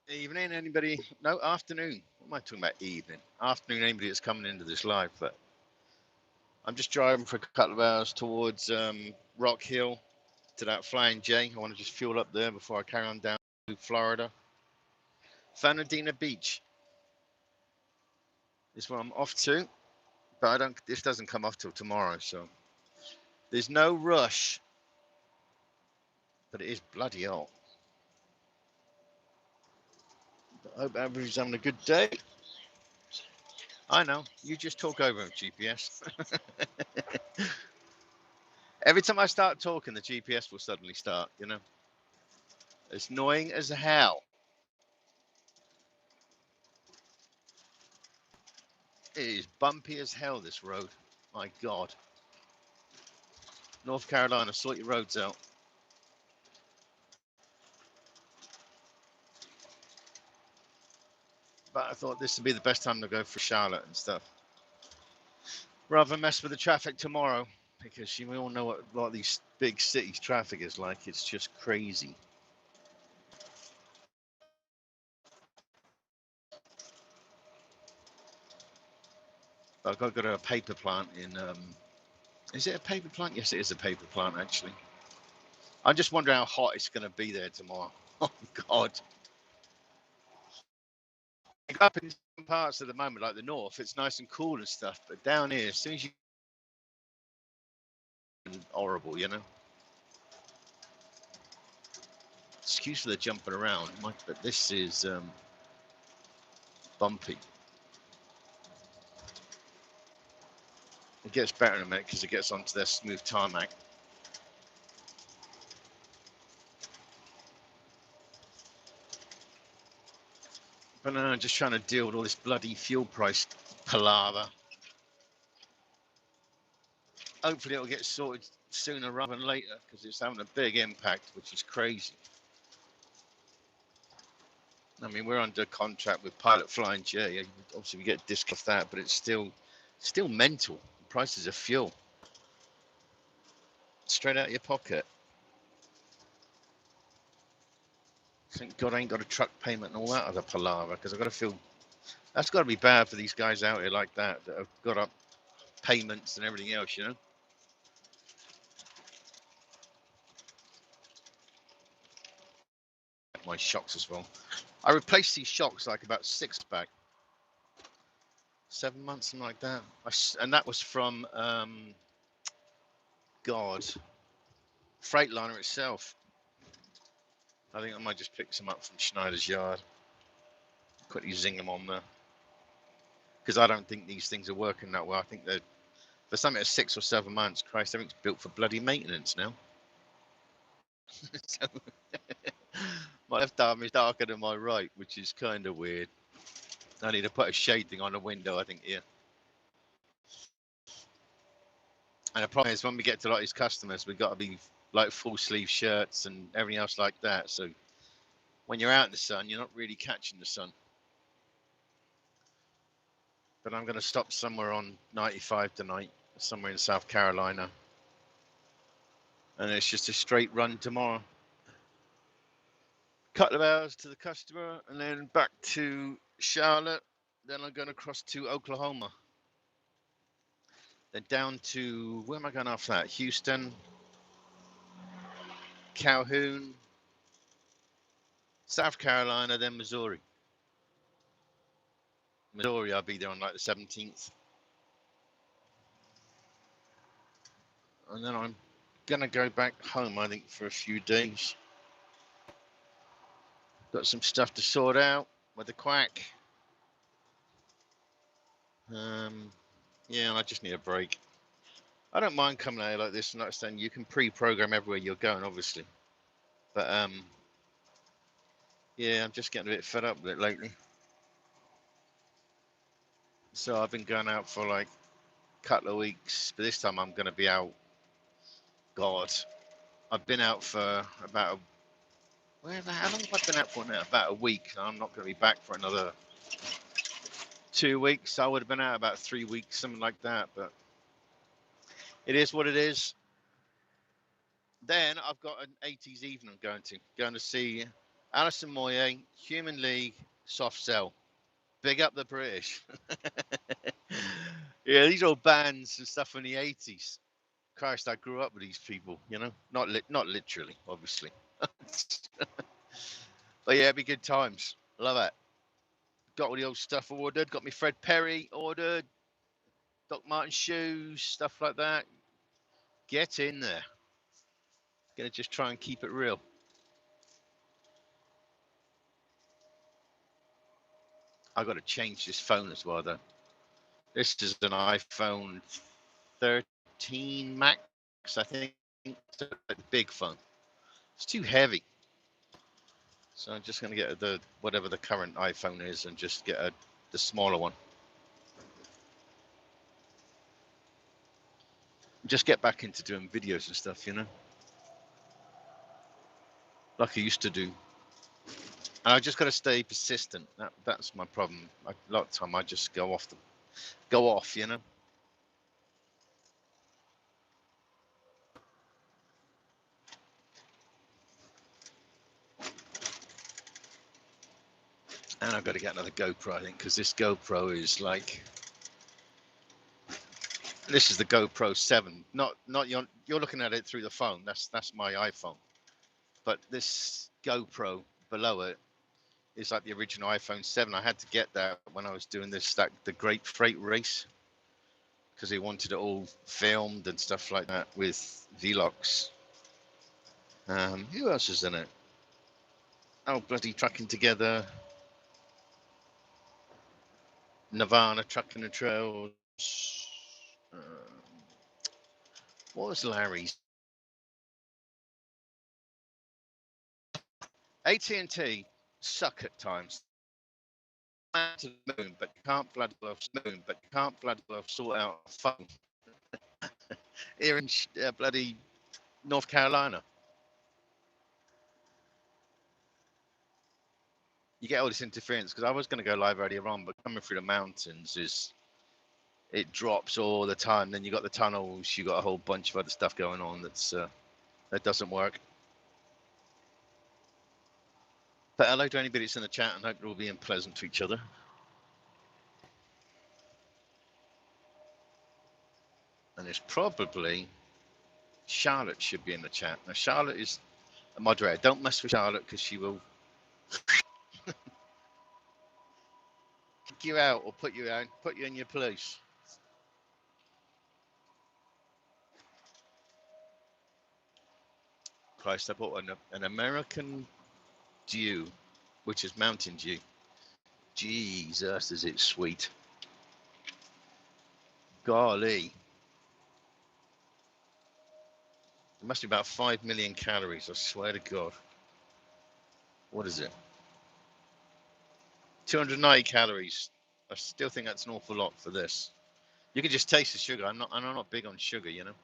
Evening, anybody? No, afternoon. What am I talking about? Evening. Afternoon, anybody that's coming into this live. But I'm just driving for a couple of hours towards Rock Hill to that Flying J. I want to just fuel up there before I carry on down to Florida. Fernandina Beach is where I'm off to. But this doesn't come off till tomorrow, so there's no rush. But it is bloody hot. I hope everybody's having a good day. I know. You just talk over GPS. Every time I start talking, the GPS will suddenly start, It's annoying as hell. It is bumpy as hell, this road. My God. North Carolina, sort your roads out. But I thought this would be the best time to go for Charlotte and stuff. Rather than mess with the traffic tomorrow, because we all know what a lot of these big cities traffic is like. It's just crazy. I've got to go to a paper plant in... is it a paper plant? Yes, it is a paper plant, actually. I just wonder how hot it's going to be there tomorrow. Oh, God. Up in some parts at the moment, like the north, it's nice and cool and stuff. But down here, as soon as you... horrible, Excuse for the jumping around, but this is bumpy. It gets better in a minute because it gets onto their smooth tarmac. But no, I'm just trying to deal with all this bloody fuel price palaver. Hopefully it'll get sorted sooner rather than later because it's having a big impact, which is crazy. I mean, we're under contract with Pilot Flying J. Obviously, we get a discount off that, but it's still mental. The prices of fuel straight out of your pocket. Thank God I ain't got a truck payment and all that other palaver because I've got to feel that's got to be bad for these guys out here like that have got up payments and everything else, My shocks as well. I replaced these shocks like about 6 back. 7 months, something like that. And that was from, God, Freightliner itself. I think I might just pick some up from Schneider's Yard. Quickly zing them on there. Because I don't think these things are working that well. I think they're, for something at 6 or 7 months, Christ, everything's built for bloody maintenance now. So, my left arm is darker than my right, which is kind of weird. I need to put a shading on the window, I think, here. And the problem is when we get to like these customers, we've got to be like full sleeve shirts and everything else like that. So when you're out in the sun, you're not really catching the sun. But I'm going to stop somewhere on 95 tonight, somewhere in South Carolina. And it's just a straight run tomorrow. Couple of hours to the customer and then back to Charlotte. Then I'm going across to Oklahoma. Then down to, where am I going after that? Houston, Calhoun, South Carolina, then Missouri. Missouri, I'll be there on like the 17th. And then I'm going to go back home, I think, for a few days. Got some stuff to sort out with the quack. Yeah, I just need a break. I don't mind coming out like this and understand you can pre-program everywhere you're going, obviously. But yeah, I'm just getting a bit fed up with it lately. So I've been going out for like a couple of weeks, but this time I'm going to be out. God, I've been out for about how long have I been out for now? About a week. I'm not going to be back for another 2 weeks. I would have been out about 3 weeks, something like that. But it is what it is. Then I've got an 80s evening I'm going to see Alison Moyet, Human League, Soft Cell. Big up the British. Yeah, these old bands and stuff from the 80s. Christ, I grew up with these people, you know, not literally, obviously. But yeah, it'd be good times. Love it. Got all the old stuff ordered. Got me Fred Perry ordered. Doc Martin shoes, stuff like that. Get in there. Gonna just try and keep it real. I got to change this phone as well, though. This is an iPhone 13 Max, I think. It's a big phone. It's too heavy. So I'm just going to get the whatever the current iPhone is and just get the smaller one. Just get back into doing videos and stuff, you know, like I used to do. And I just got to stay persistent. That's my problem. A lot of time I just go off, you know. And I've got to get another GoPro, I think, because this GoPro is like, this is the GoPro 7. Not you're looking at it through the phone. That's my iPhone. But this GoPro below it is like the original iPhone 7. I had to get that when I was doing the Great Freight Race, because he wanted it all filmed and stuff like that with vlogs. Who else is in it? Oh, bloody Trucking Together. Nirvana, Trucking the Trails. What was Larry's? AT&T suck at times. To the moon, but you can't bloody well sort out a phone here in bloody North Carolina. You get all this interference, because I was going to go live earlier on, but coming through the mountains it drops all the time. Then you got the tunnels, you got a whole bunch of other stuff going on that doesn't work. But hello to anybody that's in the chat, and hope you're all being pleasant to each other. And it's probably Charlotte should be in the chat. Now Charlotte is a moderator. Don't mess with Charlotte, because she will kick you out or put you in your place. Christ, I bought an American Dew, which is Mountain Dew. Jesus, is it sweet. Golly. It must be about 5 million calories, I swear to God. What is it? 290 calories. I still think that's an awful lot for this. You can just taste the sugar. I'm not big on sugar, you know.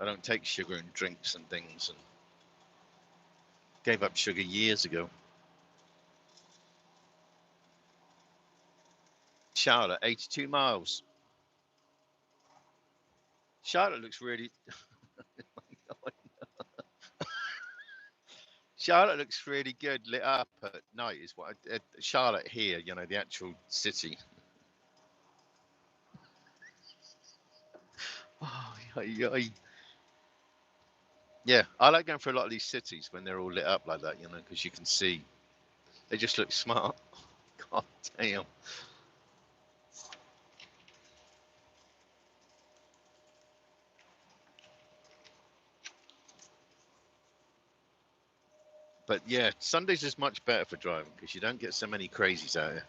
I don't take sugar in drinks and things, and gave up sugar years ago. Charlotte, 82 miles. Charlotte looks really... Charlotte looks really good lit up at night, is what Charlotte here, you know, the actual city. Oh, yeah, I like going for a lot of these cities when they're all lit up like that, you know, because you can see. They just look smart. God damn. But yeah, Sundays is much better for driving, because you don't get so many crazies out here.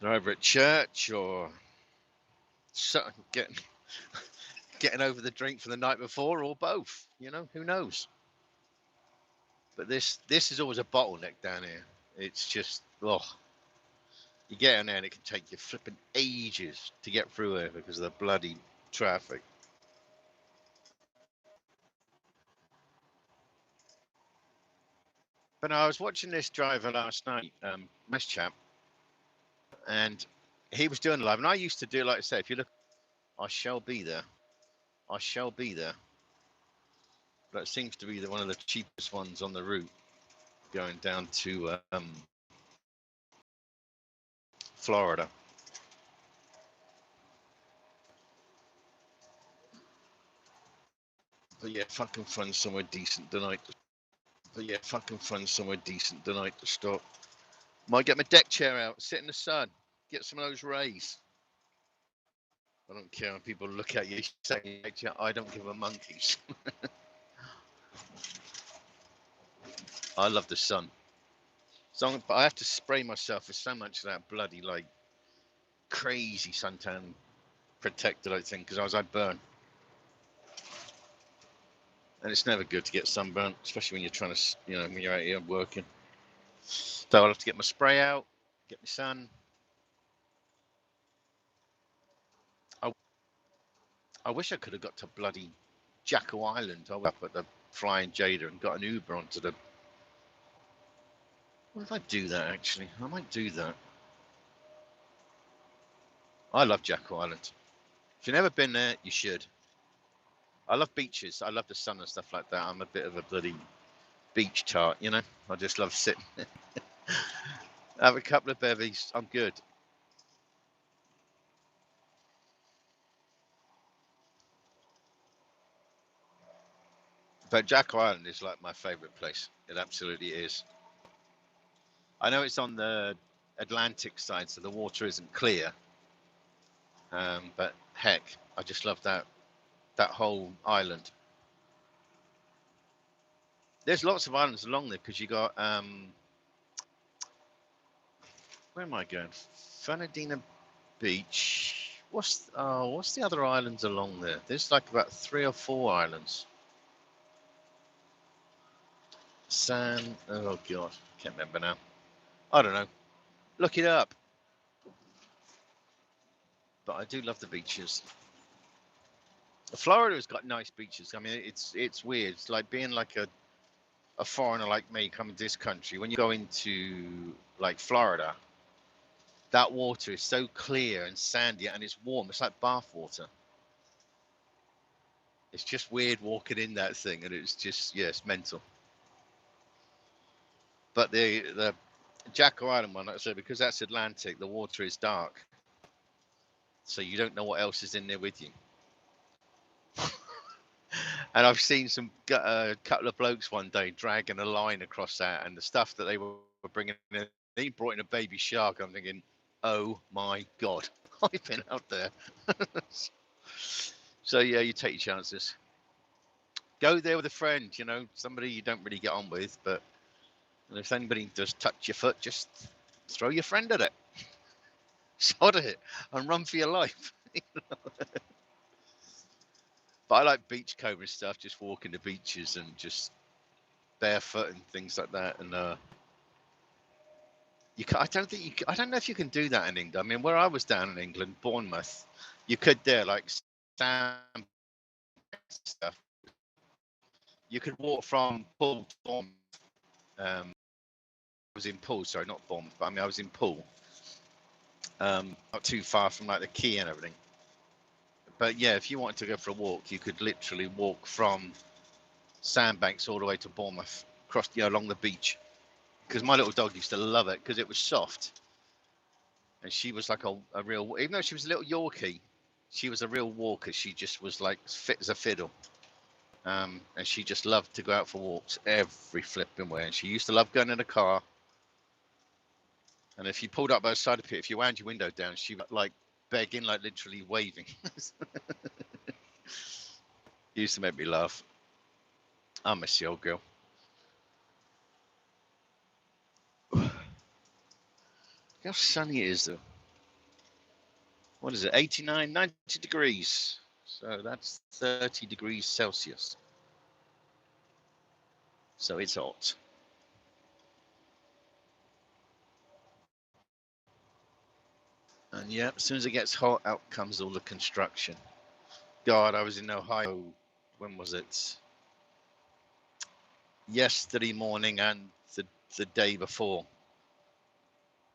They're either at church or getting over the drink from the night before, or both. You know, who knows? But this is always a bottleneck down here. It's just, oh, you get in there and it can take you flipping ages to get through here because of the bloody traffic. But no, I was watching this driver last night, Mesh Chap, and he was doing live. And I used to do, like I say, if you look, I shall be there. I shall be there. That seems to be one of the cheapest ones on the route. going down to Florida. But yeah, fucking find somewhere decent tonight. To stop. Might get my deck chair out, sit in the sun, get some of those rays. I don't care when people look at you saying, I don't give a monkeys. I love the sun. So, but I have to spray myself with so much of that bloody, like, crazy suntan protector, I think, because I burn. And it's never good to get sunburnt, especially when you're trying to, when you're out here working. So I'll have to get my spray out, get my sun. I wish I could have got to bloody Jacko Island. I was up at the Flying Jada and got an Uber onto the... What if I do that, actually? I might do that. I love Jacko Island. If you've never been there, you should. I love beaches. I love the sun and stuff like that. I'm a bit of a bloody beach tart, you know? I just love sitting there. Have a couple of bevies. I'm good. But Jacko Island is like my favourite place. It absolutely is. I know it's on the Atlantic side, so the water isn't clear. But heck, I just love that whole island. There's lots of islands along there because you got where am I going? Fernandina Beach. What's the other islands along there? There's like about 3 or 4 islands. Oh god, can't remember now. I don't know. Look it up. But I do love the beaches. Florida's got nice beaches. I mean, it's weird. It's like being like a foreigner like me coming to this country. When you go into like Florida, that water is so clear and sandy and it's warm. It's like bath water. It's just weird walking in that thing, and it's just, yeah, it's mental. But the Jacko Island one, like I said, because that's Atlantic, the water is dark, so you don't know what else is in there with you. And I've seen a couple of blokes one day dragging a line across that, and the stuff that they were bringing in, they brought in a baby shark. I'm thinking, oh my god, I've been out there. So yeah, you take your chances. Go there with a friend, somebody you don't really get on with, but if anybody does touch your foot, just throw your friend at it, sod it, and run for your life. But I like beach cobra stuff, just walking the beaches and just barefoot and things like that. And I don't know if you can do that in England. I mean, where I was down in England, Bournemouth, you could there, like sand stuff. You could walk from Poole to Bournemouth. I was in Poole, sorry, not Bournemouth, but I mean I was in Poole. Not too far from like the quay and everything. But yeah, if you wanted to go for a walk, you could literally walk from Sandbanks all the way to Bournemouth, across, along the beach. Because my little dog used to love it because it was soft, and she was like a real. Even though she was a little Yorkie, she was a real walker. She just was like fit as a fiddle, and she just loved to go out for walks every flipping way. And she used to love going in a car. And if you pulled up outside of it, if you wound your window down, she was like begging, like literally waving. Used to make me laugh. I miss the old girl. How sunny it is though. What is it? 89, 90 degrees. So that's 30 degrees Celsius. So it's hot. And yeah, as soon as it gets hot, out comes all the construction. God, I was in Ohio. When was it? Yesterday morning and the day before.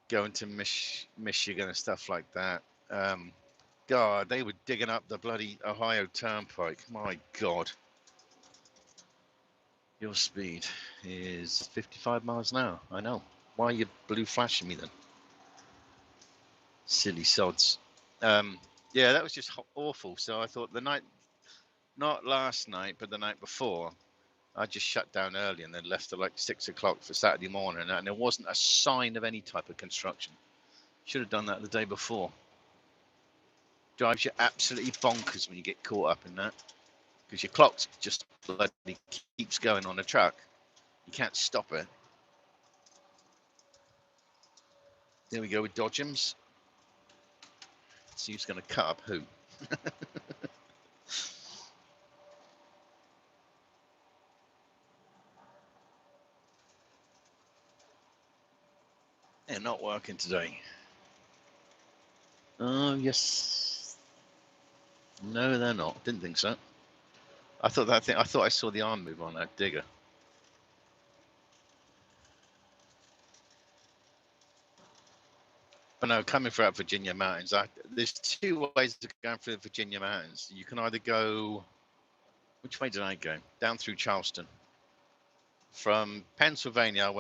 Going to Michigan and stuff like that. God, they were digging up the bloody Ohio Turnpike. My God. Your speed is 55 miles an hour. I know. Why are you blue flashing me then? Silly sods. Yeah, that was just awful. So I thought the night, not last night, but the night before, I just shut down early and then left at like 6 o'clock for Saturday morning, and there wasn't a sign of any type of construction. Should have done that the day before. Drives you absolutely bonkers when you get caught up in that, because your clock just bloody keeps going on the truck. You can't stop it. There we go with Dodgems. See who's going to cut up who. They're not working today. Oh, yes. No, they're not. Didn't think so. I thought I saw the arm move on that digger. But no, coming through Virginia mountains, there's two ways of going through the Virginia mountains. You can either go, which way did I go? Down through Charleston. From Pennsylvania,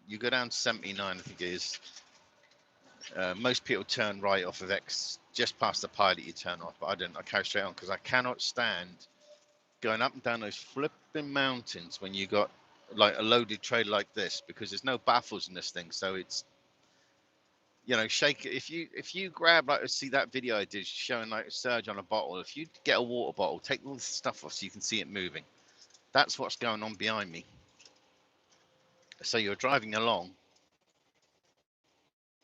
you go down to 79, I think it is. Most people turn right off of X, just past the pilot you turn off, but I didn't. I carry straight on because I cannot stand going up and down those flipping mountains when you got like a loaded trailer like this, because there's no baffles in this thing, so it's, shake it. If you grab, like, see that video I did showing like a surge on a bottle, if you get a water bottle, take all the stuff off so you can see it moving. That's what's going on behind me. So you're driving along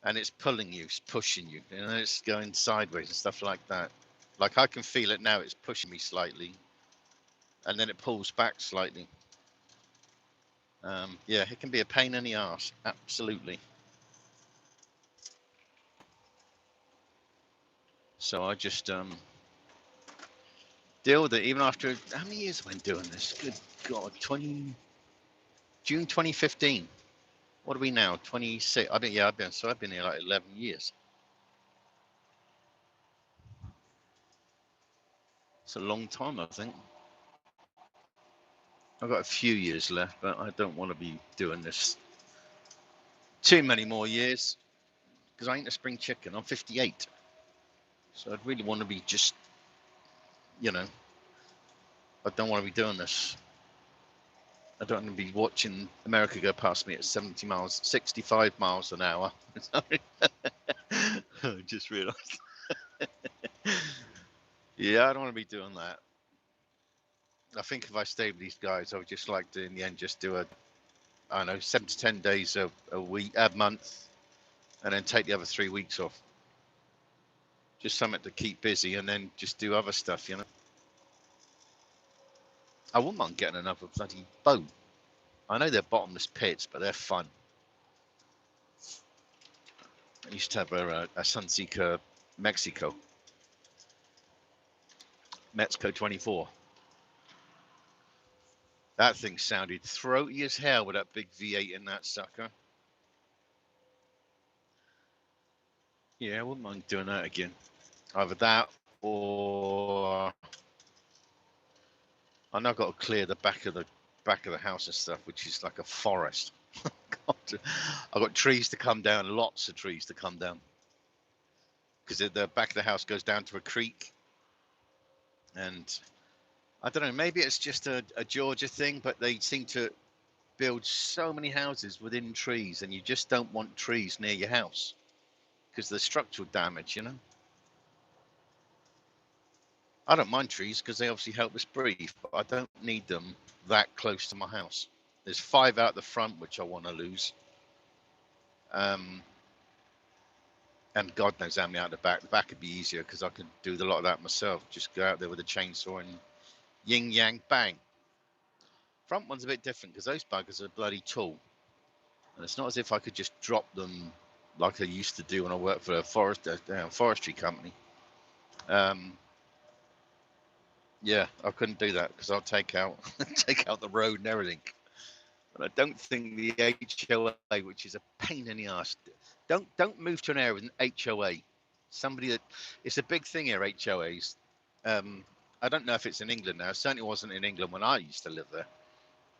and it's pulling you, it's pushing you, and it's going sideways and stuff like that. Like, I can feel it now, it's pushing me slightly and then it pulls back slightly. Yeah, it can be a pain in the arse, absolutely. So I just deal with it, even after, how many years have I been doing this? Good God, June 2015. What are we now? 26. I've been here like 11 years. It's a long time, I think. I've got a few years left, but I don't want to be doing this too many more years, because I ain't a spring chicken. I'm 58. So I'd really want to be just, I don't want to be doing this. I don't want to be watching America go past me at 65 miles an hour. Sorry. I just realised. Yeah, I don't want to be doing that. I think if I stay with these guys, I would just like to, in the end, just do I don't know, 7 to 10 days a week, a month, and then take the other 3 weeks off. Just something to keep busy, and then just do other stuff, I wouldn't mind getting another bloody boat. I know they're bottomless pits, but they're fun. I used to have a Sunseeker Mexico 24. That thing sounded throaty as hell with that big V8 in that sucker. Yeah, I wouldn't mind doing that again. Either that, or I know I've got to clear the back of the house and stuff, which is like a forest. God, I've got trees to come down, lots of trees to come down, because the back of the house goes down to a creek, and I don't know, maybe it's just a Georgia thing, but they seem to build so many houses within trees, and you just don't want trees near your house because of the structural damage, I don't mind trees because they obviously help us breathe, but I don't need them that close to my house. There's 5 out the front, which I want to lose. And God knows how many out the back. The back would be easier because I can do a lot of that myself. Just go out there with a chainsaw and yin yang bang. Front one's a bit different because those buggers are bloody tall. And it's not as if I could just drop them like I used to do when I worked for a forestry company. Yeah, I couldn't do that because I'll take out the road and everything. And I don't think the HOA, which is a pain in the ass, don't move to an area with an HOA. It's a big thing here, HOAs. I don't know if it's in England now. It certainly wasn't in England when I used to live there.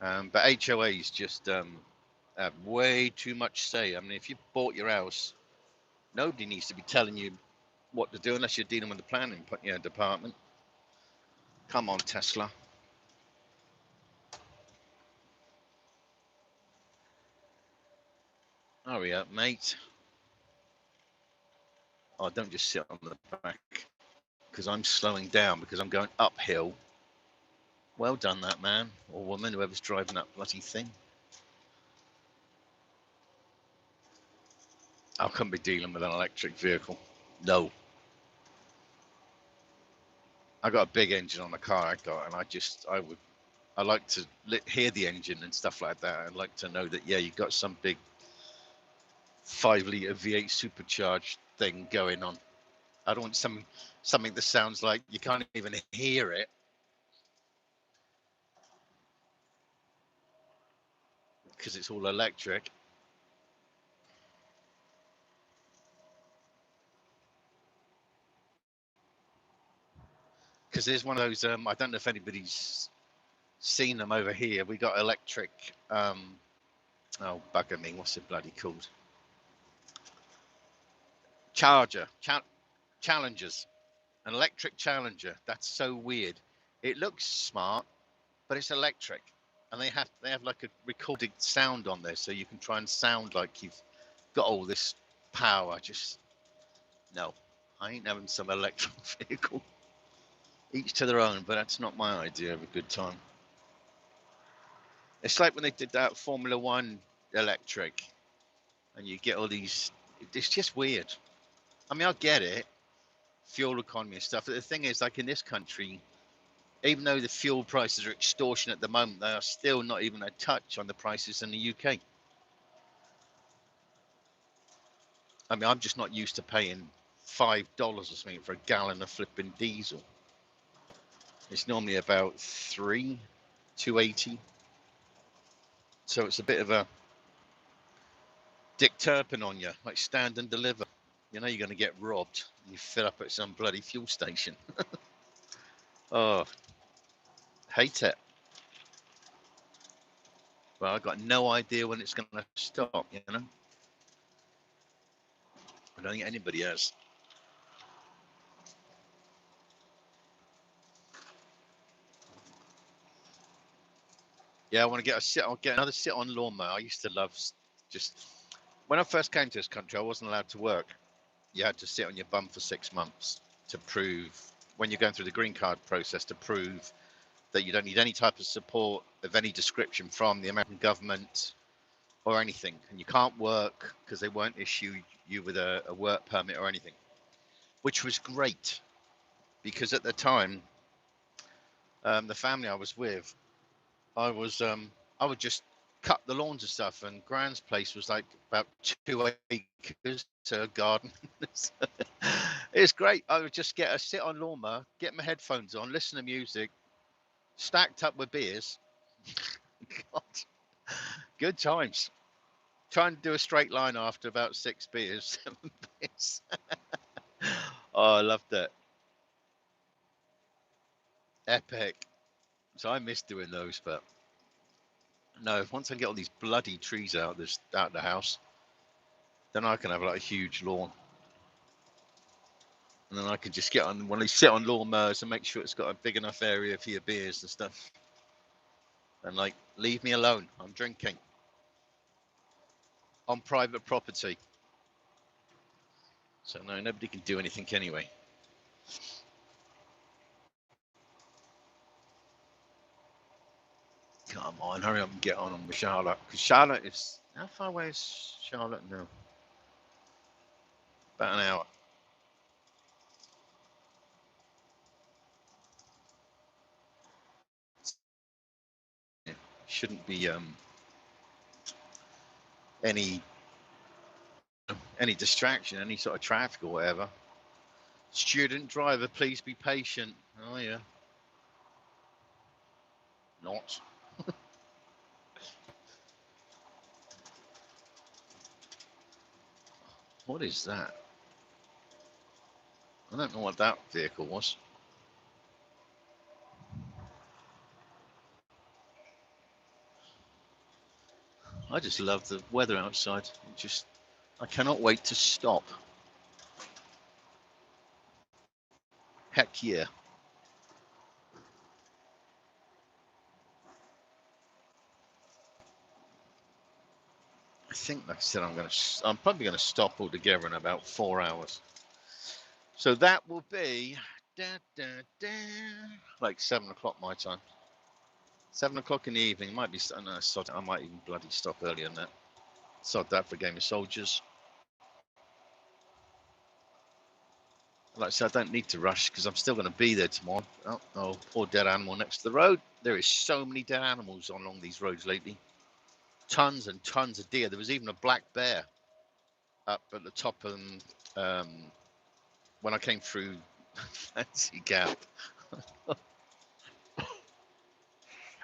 But HOAs just have way too much say. I mean, if you bought your house, nobody needs to be telling you what to do unless you're dealing with the planning department. Come on, Tesla. Hurry up, mate. Oh, don't just sit on the back, because I'm slowing down because I'm going uphill. Well done, that man or woman, whoever's driving that bloody thing. I couldn't be dealing with an electric vehicle. No. I got a big engine on the car I got, and I like to hear the engine and stuff like that. I'd like to know that, yeah, you got some big 5-litre V8 supercharged thing going on. I don't want something that sounds like you can't even hear it. Because it's all electric. Because there's one of those, I don't know if anybody's seen them over here. We got electric, oh, bugger me, what's it bloody called? Challengers. An electric Challenger. That's so weird. It looks smart, but it's electric. And they have like a recorded sound on there, so you can try and sound like you've got all this power. Just, no, I ain't having some electric vehicle. Each to their own, but that's not my idea of a good time. It's like when they did that Formula One electric, and you get all these, it's just weird. I mean, I get it, fuel economy and stuff, but the thing is, like in this country, even though the fuel prices are extortionate at the moment, they are still not even a touch on the prices in the UK. I mean, I'm just not used to paying $5 or something for a gallon of flipping diesel. It's normally about $2.80. So it's a bit of a Dick Turpin on you, like stand and deliver. You know you're going to get robbed. You fill up at some bloody fuel station. Oh, hate it. Well, I've got no idea when it's going to stop, you know. I don't think anybody has. Yeah, I want to get a sit. I'll get another sit-on lawnmower. I used to love just when I first came to this country, I wasn't allowed to work. You had to sit on your bum for 6 months to prove, when you're going through the green card process, to prove that you don't need any type of support of any description from the American government or anything, and you can't work because they won't issue you with a work permit or anything, which was great because at the time, the family I was with, I would just cut the lawns and stuff, and Gran's place was like about 2 acres to a garden. It's great. I would just get a sit-on lawnmower, get my headphones on, listen to music, stacked up with beers. God, good times. Trying to do a straight line after about 6 beers, 7 beers. Oh, I loved it. Epic. So I miss doing those, but no, once I get all these bloody trees out of the house, then I can have like a huge lawn. And then I can just get on one of these sit-on lawnmowers and make sure it's got a big enough area for your beers and stuff. And like, leave me alone. I'm drinking on private property. So no, nobody can do anything anyway. Come on, hurry up and get on with Charlotte. Because Charlotte is, how far away is Charlotte now? About an hour. Yeah, shouldn't be any distraction, any sort of traffic or whatever. Student driver, please be patient. Oh yeah. Not. What is that? I don't know what that vehicle was. I just love the weather outside. I cannot wait to stop. Heck yeah. I think, like I said, I'm probably gonna stop altogether in about 4 hours. So that will be like 7 o'clock my time. 7 o'clock in the evening. Might be. No, I might even bloody stop earlier than that. Sod that for a game of soldiers. Like I said, I don't need to rush because I'm still going to be there tomorrow. Oh, poor dead animal next to the road. There is so many dead animals along these roads lately. Tons and tons of deer. There was even a black bear up at the top of when I came through Fancy Gap.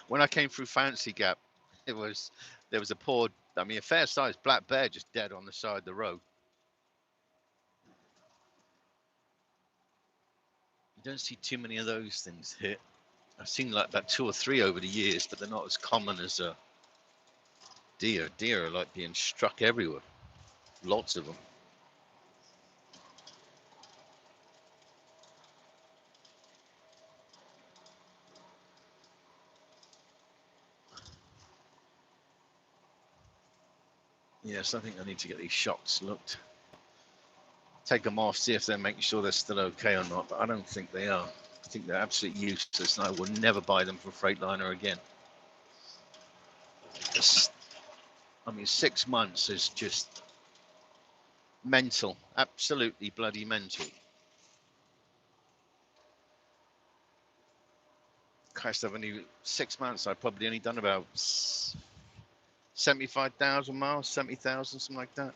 When I came through Fancy Gap, there was a poor, a fair-sized black bear just dead on the side of the road. You don't see too many of those things here. I've seen like about 2 or 3 over the years, but they're not as common as deer. Deer are like being struck everywhere. Lots of them. Yes, I think I need to get these shocks looked. Take them off, see if they're making sure they're still okay or not, but I don't think they are. I think they're absolutely useless, and I will never buy them from Freightliner again. 6 months is just mental, absolutely bloody mental. Christ, I've only 6 months. I've probably only done about 75,000 miles, 70,000, something like that.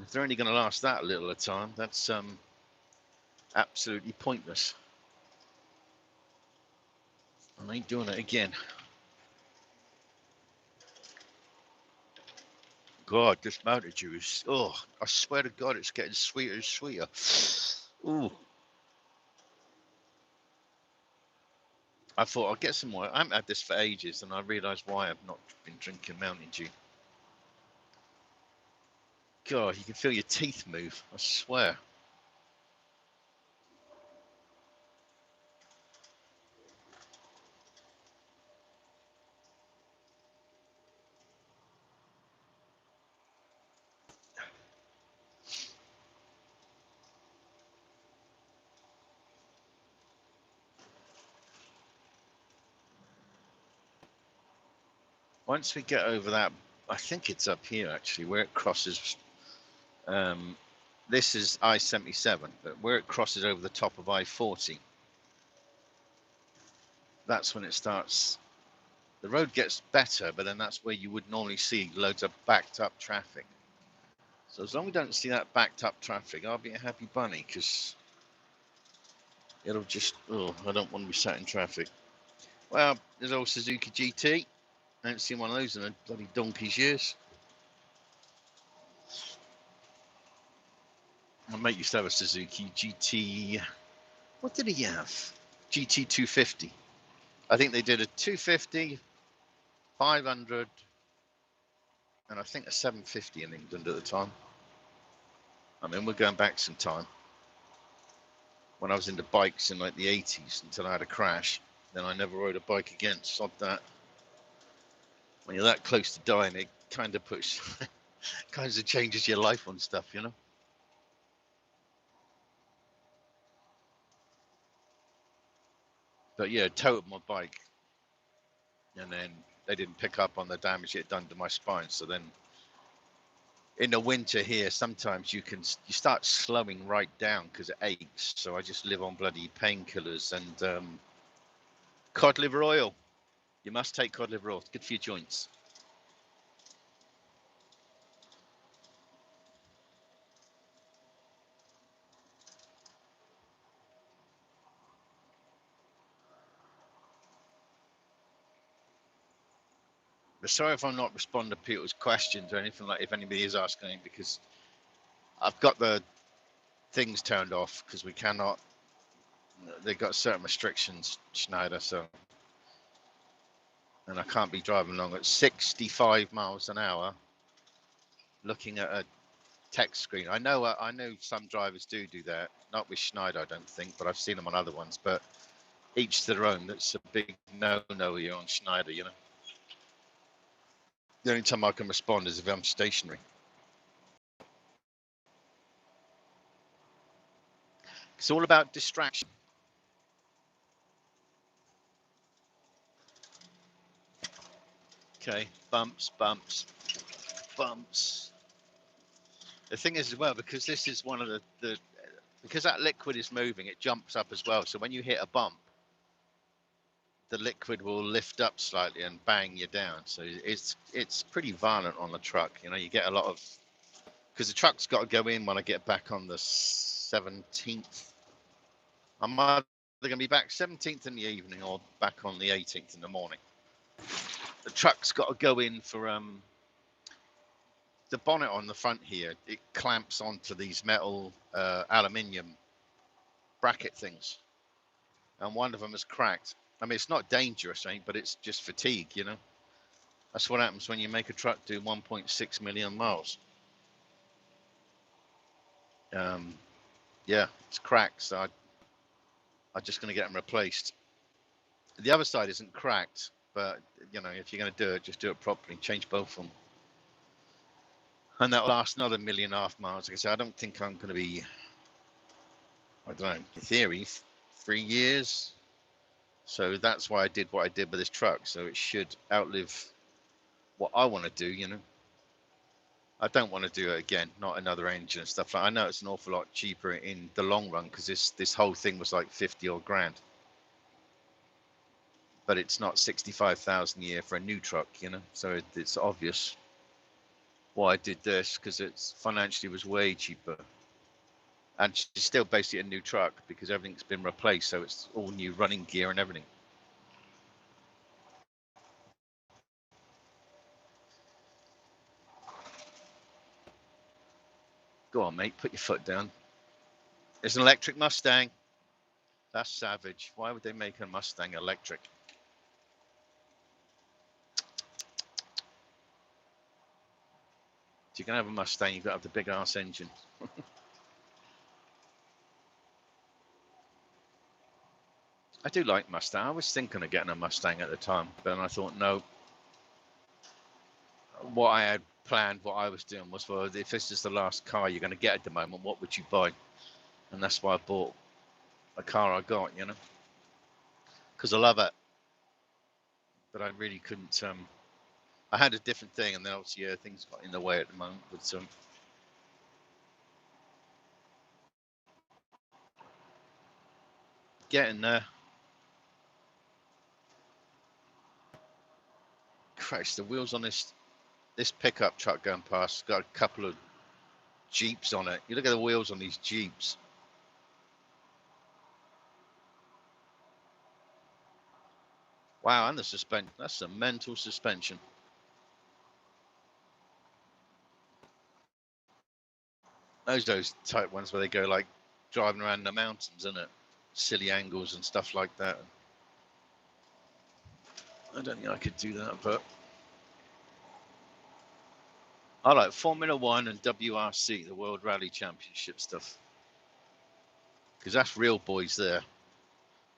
If they're only going to last that little at a time, that's absolutely pointless. I ain't doing it again. God, this Mountain Dew is, I swear to God, it's getting sweeter and sweeter. Ooh. I thought I'll get some more. I haven't had this for ages, and I realised why I've not been drinking Mountain Dew. God, you can feel your teeth move, I swear. Once we get over that, I think it's up here actually, where it crosses. This is I-77, but where it crosses over the top of I-40, that's when it starts. The road gets better, but then that's where you would normally see loads of backed up traffic. So as long as we don't see that backed up traffic, I'll be a happy bunny, because it'll just, I don't want to be sat in traffic. Well, there's old Suzuki GT. I haven't seen one of those in a bloody donkey's years. My mate used to have a Suzuki GT. What did he have? GT 250. I think they did a 250, 500, and I think a 750 in England at the time. We're going back some time. When I was into bikes in like the 80s until I had a crash, then I never rode a bike again. Sod that. When you're that close to dying, it kind of puts, kind of changes your life on stuff, you know? But yeah, totaled my bike, and then they didn't pick up on the damage it had done to my spine. So then in the winter here, sometimes you start slowing right down because it aches. So I just live on bloody painkillers and cod liver oil. You must take cod liver oil. It's good for your joints. But sorry if I'm not responding to people's questions or anything, like if anybody is asking, because I've got the things turned off because we cannot. They've got certain restrictions, Schneider. So and I can't be driving along at 65 miles an hour looking at a text screen. I know some drivers do that, not with Schneider, I don't think, but I've seen them on other ones. But each to their own. That's a big no-no here on Schneider, you know. The only time I can respond is if I'm stationary. It's all about distraction. Okay, bumps, bumps, bumps. The thing is as well, because this is one of the because that liquid is moving, it jumps up as well. So when you hit a bump, the liquid will lift up slightly and bang you down. So it's pretty violent on the truck. You know, you get a lot of, because the truck's got to go in when I get back on the 17th. I'm either going to be back 17th in the evening or back on the 18th in the morning. The truck's got to go in for the bonnet on the front here. It clamps onto these metal aluminium bracket things, and one of them is cracked. I mean, it's not dangerous, right? But it's just fatigue, you know. That's what happens when you make a truck do 1.6 million miles. Yeah, it's cracked, so I'm just going to get them replaced. The other side isn't cracked, but you know, if you're going to do it, just do it properly. Change both of them, and that'll last another 1.5 million miles. Like I said, I don't think I'm going to be, I don't know, in theory, 3 years. So that's why I did what I did with this truck. So it should outlive what I want to do, you know. I don't want to do it again, not another engine and stuff like that. I know it's an awful lot cheaper in the long run because this whole thing was like 50 odd grand. But it's not 65,000 a year for a new truck, you know. So it's obvious why I did this, because it's financially was way cheaper. And it's still basically a new truck because everything's been replaced. So it's all new running gear and everything. Go on, mate, put your foot down. It's an electric Mustang. That's savage. Why would they make a Mustang electric? If you're going to have a Mustang, you've got to have the big ass engine. I do like Mustang. I was thinking of getting a Mustang at the time, but then I thought, no. What I had planned, what I was doing was, well, if this is the last car you're going to get at the moment, what would you buy? And that's why I bought a car I got, you know, because I love it. But I really couldn't. I had a different thing, and then obviously, yeah, things got in the way at the moment. But getting there. Christ, the wheels on this pickup truck going past got a couple of Jeeps on it. You look at the wheels on these Jeeps. Wow, and the suspension. That's a mental suspension. Those type ones where they go like driving around the mountains, isn't it? Silly angles and stuff like that. I don't think I could do that, but I like Formula One and WRC, the World Rally Championship stuff, because that's real boys there.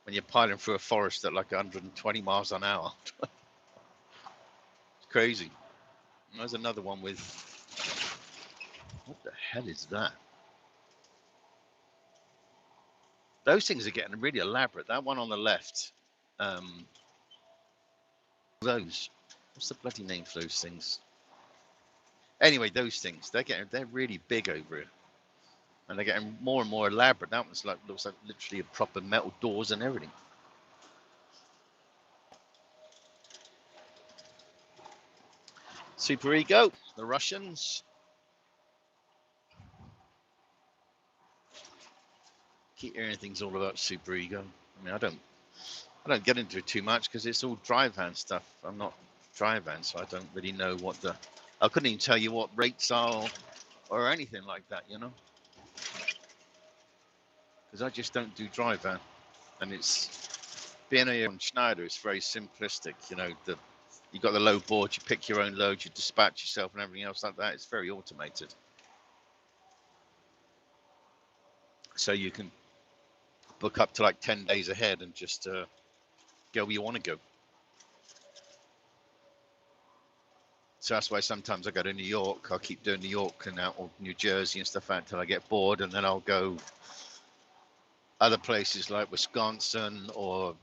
When you're piling through a forest at like 120 miles an hour, it's crazy. And there's another one with, what the hell is that? Those things are getting really elaborate. That one on the left, those, what's the bloody name for those things? Anyway, those things, they're really big over here, and they're getting more and more elaborate. That one's like, looks like literally a proper metal doors and everything. Super Ego, the Russians. Keep hearing things all about Super Ego. I mean, I don't get into it too much because it's all drive van stuff. I'm not drive van, so I don't really know what I couldn't even tell you what rates are or anything like that, you know, because I just don't do drive van, and it's being a on Schneider. It's very simplistic, you know. You've got the load board, you pick your own load, you dispatch yourself and everything else like that. It's very automated. So you can book up to like 10 days ahead and just go where you want to go. So that's why sometimes I go to New York. I'll keep doing New York and out, or New Jersey and stuff out until I get bored, and then I'll go other places like Wisconsin, or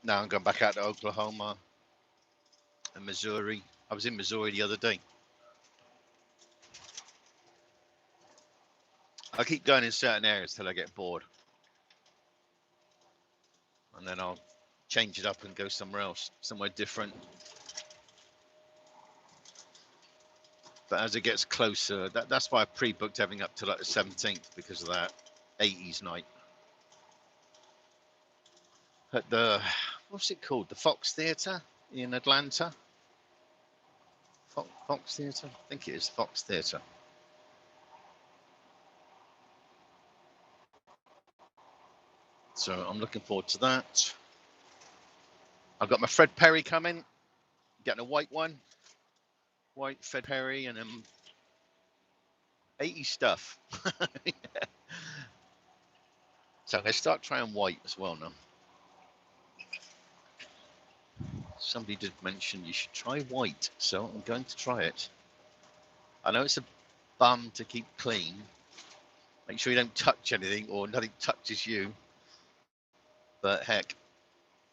now I'm going back out to Oklahoma and Missouri. I was in Missouri the other day. I keep going in certain areas till I get bored, and then I'll change it up and go somewhere else, somewhere different. But as it gets closer, that's why I pre-booked everything up to like the 17th, because of that 80s night at the, what's it called, the Fox Theatre in Atlanta. Fox Theatre, I think it is Fox Theatre. So I'm looking forward to that. I've got my Fred Perry coming, getting a white one, white Fred Perry, and 80s stuff. Yeah. So I'm going to start trying white as well now. Somebody did mention you should try white, so I'm going to try it. I know it's a bum to keep clean. Make sure you don't touch anything or nothing touches you. But heck,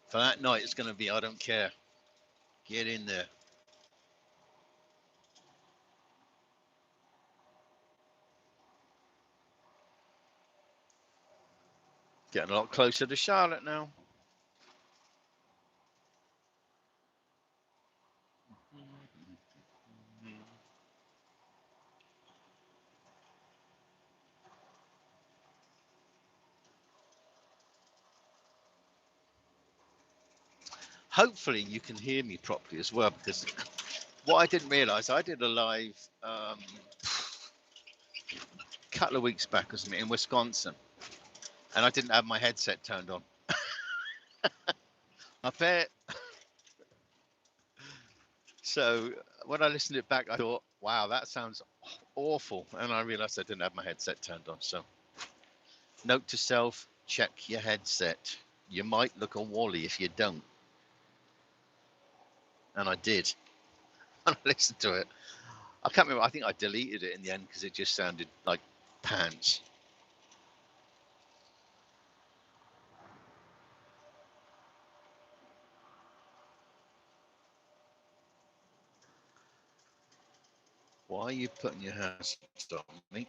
for that night, it's going to be, I don't care. Get in there. Getting a lot closer to Charlotte now. Hopefully you can hear me properly as well, because what I didn't realize, I did a live a couple of weeks back, wasn't it, in Wisconsin, and I didn't have my headset turned on. I bet. So when I listened to it back, I thought, wow, that sounds awful. And I realized I didn't have my headset turned on. So note to self, check your headset. You might look a wally if you don't. And I did. And I listened to it. I can't remember. I think I deleted it in the end because it just sounded like pants. Why are you putting your hands on me?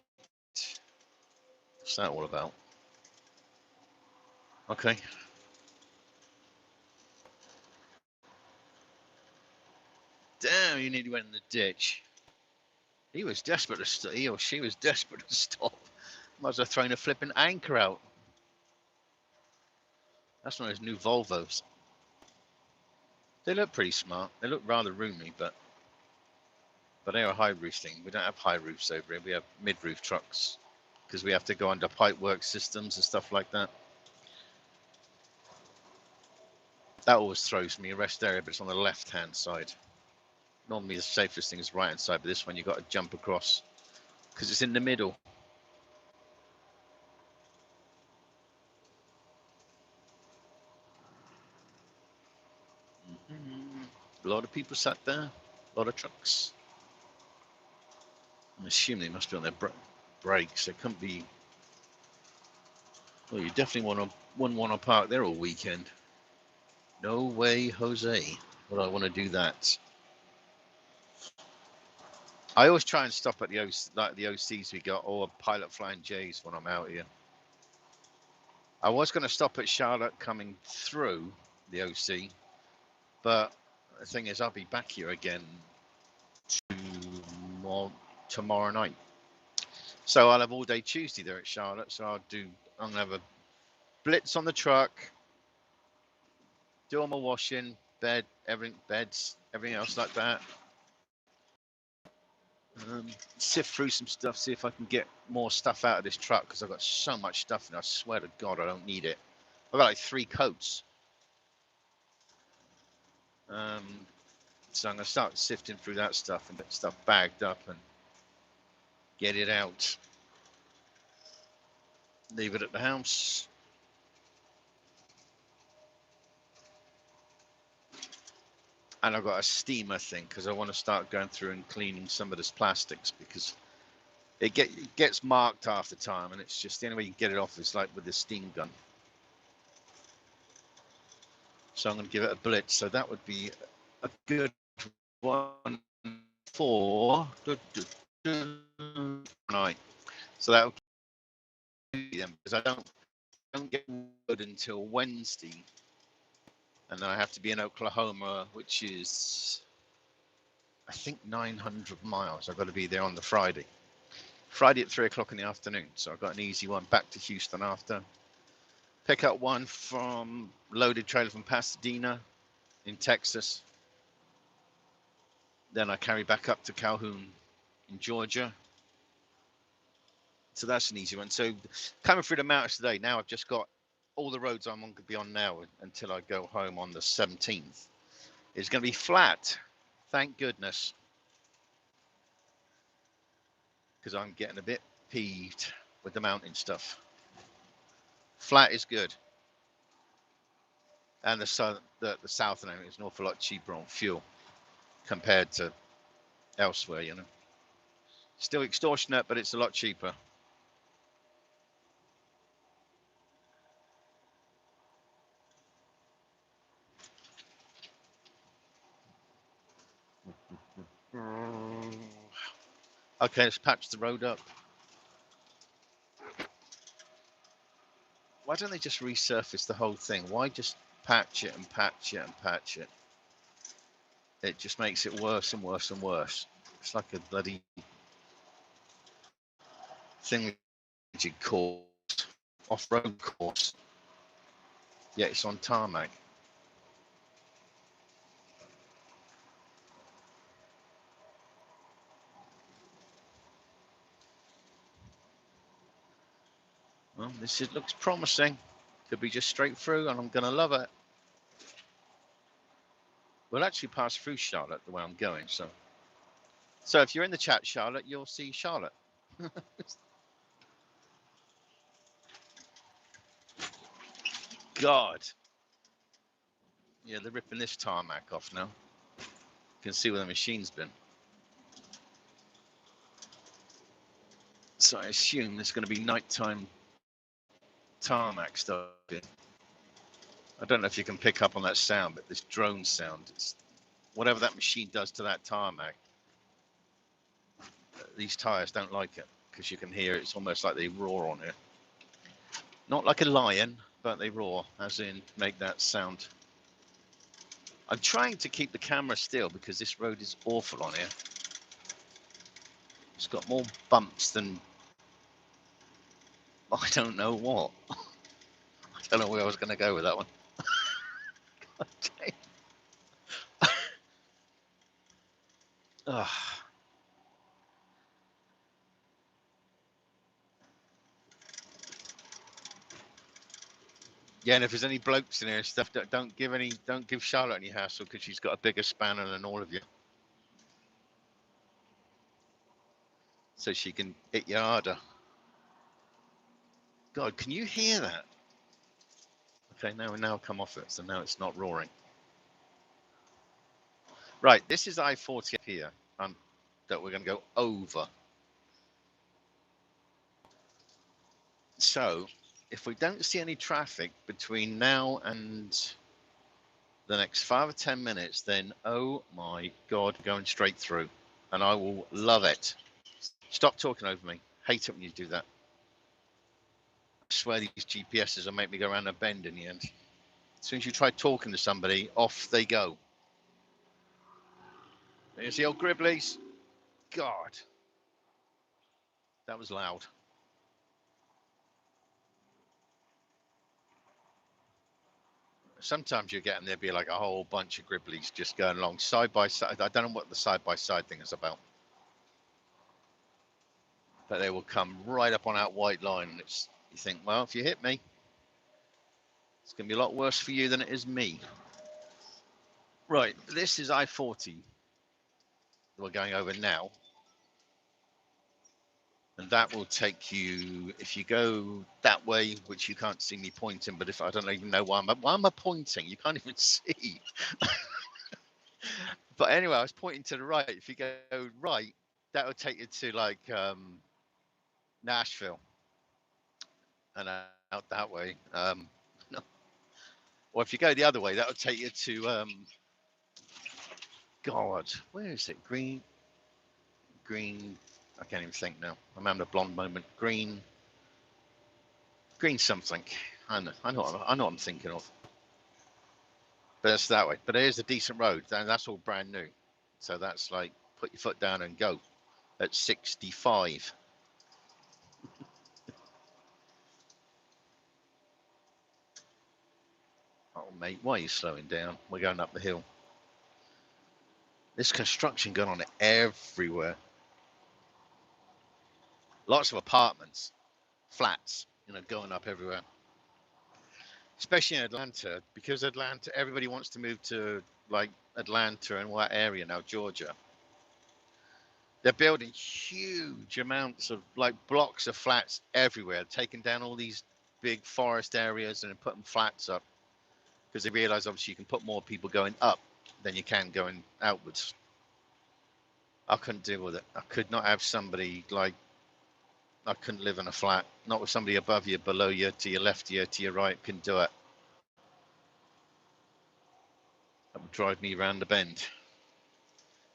What's that all about? Okay. Damn, you nearly went in the ditch. He was desperate to stop. He or she was desperate to stop. Might as well thrown a flipping anchor out. That's one of those new Volvos. They look pretty smart. They look rather roomy, but they are a high roof thing. We don't have high roofs over here. We have mid-roof trucks because we have to go under pipework systems and stuff like that. That always throws me. A rest area, but it's on the left-hand side. Normally the safest thing is right-hand side, but this one you got to jump across because it's in the middle. A lot of people sat there. A lot of trucks. I'm assuming they must be on their brakes. They couldn't be. Well, you definitely wouldn't want to park there all weekend. No way, Jose. Would I want to do that? I always try and stop at the OCs we got, or Pilot Flying J's when I'm out here. I was going to stop at Charlotte coming through the OC, but the thing is, I'll be back here again tomorrow night. So I'll have all day Tuesday there at Charlotte. So I'm going to have a blitz on the truck, do all my washing, beds, everything else like that. Sift through some stuff, see if I can get more stuff out of this truck because I've got so much stuff and I swear to God I don't need it. I've got like 3 coats. So I'm going to start sifting through that stuff and get stuff bagged up and get it out. Leave it at the house. And I've got a steamer thing because I want to start going through and cleaning some of this plastics, because it gets marked half the time, and it's just the only way you can get it off is like with the steam gun. So I'm going to give it a blitz. So that would be a good one for tonight. So that'll keep them, because I don't get wood until Wednesday, and then I have to be in Oklahoma, which is, I think, 900 miles. I've got to be there on the Friday at 3 o'clock in the afternoon. So I've got an easy one back to Houston after. Pick up one from loaded trailer from Pasadena in Texas. Then I carry back up to Calhoun in Georgia. So that's an easy one. So coming through the mountains today, now I've just got all the roads I'm going to be on now until I go home on the 17th. It's going to be flat. Thank goodness. Because I'm getting a bit peeved with the mountain stuff. Flat is good. And the south is an awful lot cheaper on fuel compared to elsewhere, you know. Still extortionate, but it's a lot cheaper. Okay, let's patch the road up. Why don't they just resurface the whole thing? Why just patch it and patch it and patch it? It just makes it worse and worse and worse. It's like a bloody thing course, off-road course. Yeah, it's on tarmac. Well, looks promising. Could be just straight through, and I'm going to love it. We'll actually pass through Charlotte the way I'm going. So if you're in the chat, Charlotte, you'll see Charlotte. God. Yeah, they're ripping this tarmac off now. You can see where the machine's been. So I assume there's going to be nighttime tarmac stuff in. I don't know if you can pick up on that sound, but this drone sound, it's whatever that machine does to that tarmac. These tires don't like it, because you can hear it's almost like they roar on it. Not like a lion, but they roar, as in make that sound. I'm trying to keep the camera still because this road is awful on here. It's got more bumps than I don't know what. I don't know where I was going to go with that one. Yeah, and if there's any blokes in here and stuff, don't give Charlotte any hassle, because she's got a bigger spanner than all of you, so she can hit you harder. God, can you hear that? Okay, now come off it, so now it's not roaring. Right, this is I-40 up here, that we're going to go over. So, if we don't see any traffic between now and the next 5 or 10 minutes, then oh my God, going straight through, and I will love it. Stop talking over me. Hate it when you do that. I swear these GPSs will make me go around a bend in the end. As soon as you try talking to somebody, off they go. There's the old Gribblies. God, that was loud. Sometimes you get them, there'd be like a whole bunch of Gribblies just going along side by side. I don't know what the side by side thing is about, but they will come right up on that white line, and you think, well, if you hit me, it's going to be a lot worse for you than it is me. Right, this is I-40 we're going over now, and that will take you, if you go that way, which you can't see me pointing, but if I don't even know why am I pointing? You can't even see. But anyway, I was pointing to the right. If you go right, that will take you to like Nashville and out that way. No. Or if you go the other way, that will take you to God, where is it? Green. I can't even think now. I'm having a blonde moment. Green something. I know what I'm thinking of. But it's that way. But it is a decent road, and that's all brand new. So that's like put your foot down and go at 65. Oh mate, why are you slowing down? We're going up the hill. There's construction going on everywhere. Lots of apartments, flats, going up everywhere. Especially in Atlanta, because Atlanta, everybody wants to move to like Atlanta and what area now, Georgia. They're building huge amounts of like blocks of flats everywhere, taking down all these big forest areas and putting flats up because they realize obviously you can put more people going up than you can going outwards. I couldn't deal with it. I could not have somebody like, I couldn't live in a flat, not with somebody above you, below you, to your left, to your right. Couldn't do it. That would drive me around the bend.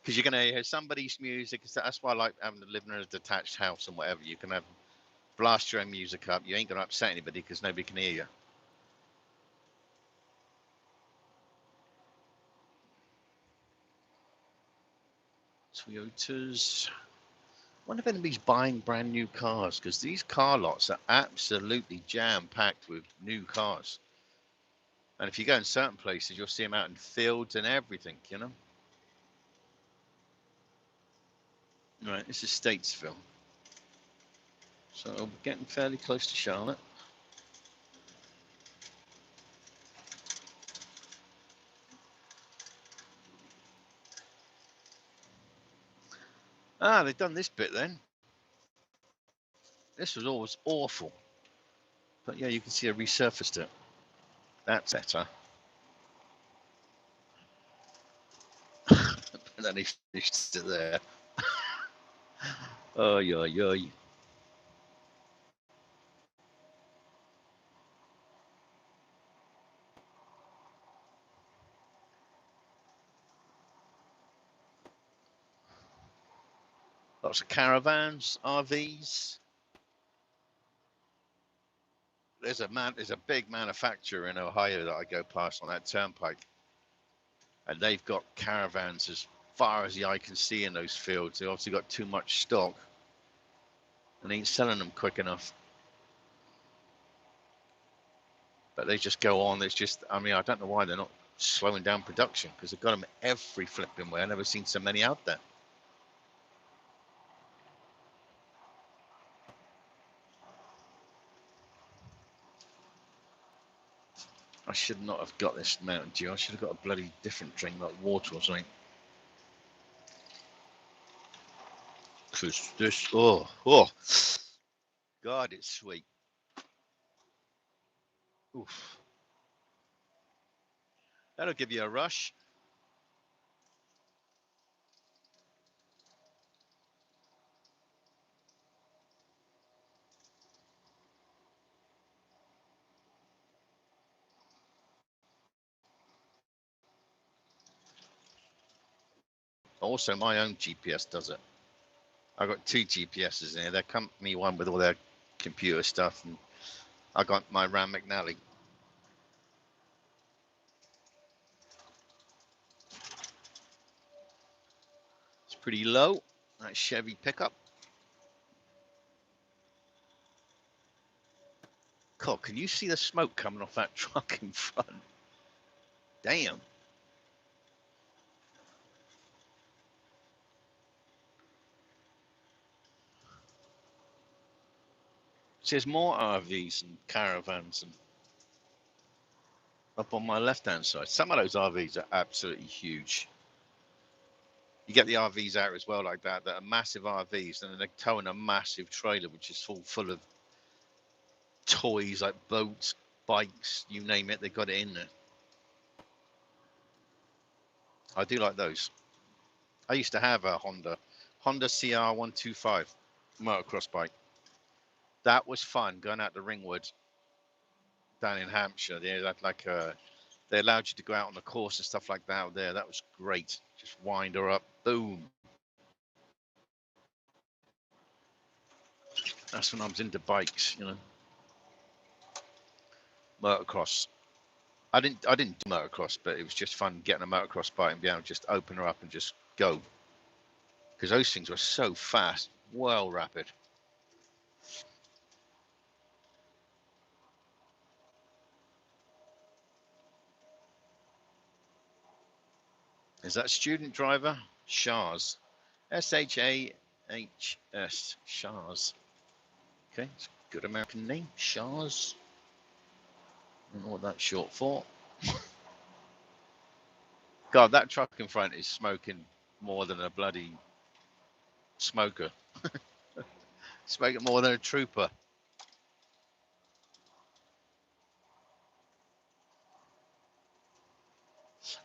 Because you're going to hear somebody's music. That's why I like having to live in a detached house and whatever. You can have blast your own music up. You ain't going to upset anybody because nobody can hear you. Toyotas. I wonder if anybody's buying brand new cars, because these car lots are absolutely jam-packed with new cars. And if you go in certain places, you'll see them out in fields and everything, Right, this is Statesville. So we're getting fairly close to Charlotte. Ah, they've done this bit then. This was always awful. But yeah, you can see I resurfaced it. That's better. And then he finished it there. Oh, yeah. Lots of caravans, RVs. There's a big manufacturer in Ohio that I go past on that turnpike, and they've got caravans as far as the eye can see in those fields. They obviously got too much stock, and they ain't selling them quick enough. But they just go on. It's just, I mean, I don't know why they're not slowing down production, because they've got them every flipping way. I've never seen so many out there. I should not have got this Mountain Dew. I should have got a bloody different drink, like water or something. Because this, oh, God, it's sweet. Oof. That'll give you a rush. Also, my own GPS does it. I've got two GPSs in here. They're company one with all their computer stuff, and I got my Ram McNally. It's pretty low. That Chevy pickup. God, can you see the smoke coming off that truck in front? Damn. See, there's more RVs and caravans and up on my left-hand side. Some of those RVs are absolutely huge. You get the RVs out as well like that are massive RVs, and then they're towing a massive trailer which is full of toys like boats, bikes, you name it, they got it in there. I do like those. I used to have a Honda CR125 motocross bike. That was fun going out to Ringwood down in Hampshire. They had like they allowed you to go out on the course and stuff like that out there. That was great. Just wind her up, boom. That's when I was into bikes, you know. Motocross. I didn't do motocross, but it was just fun getting a motocross bike and being able to just open her up and just go. Because those things were so fast, well rapid. Is that student driver? Shahs. Shahs. Shahs. Okay, it's a good American name. Shahs. I don't know what that's short for. God, that truck in front is smoking more than a bloody smoker. Smoking more than a trooper.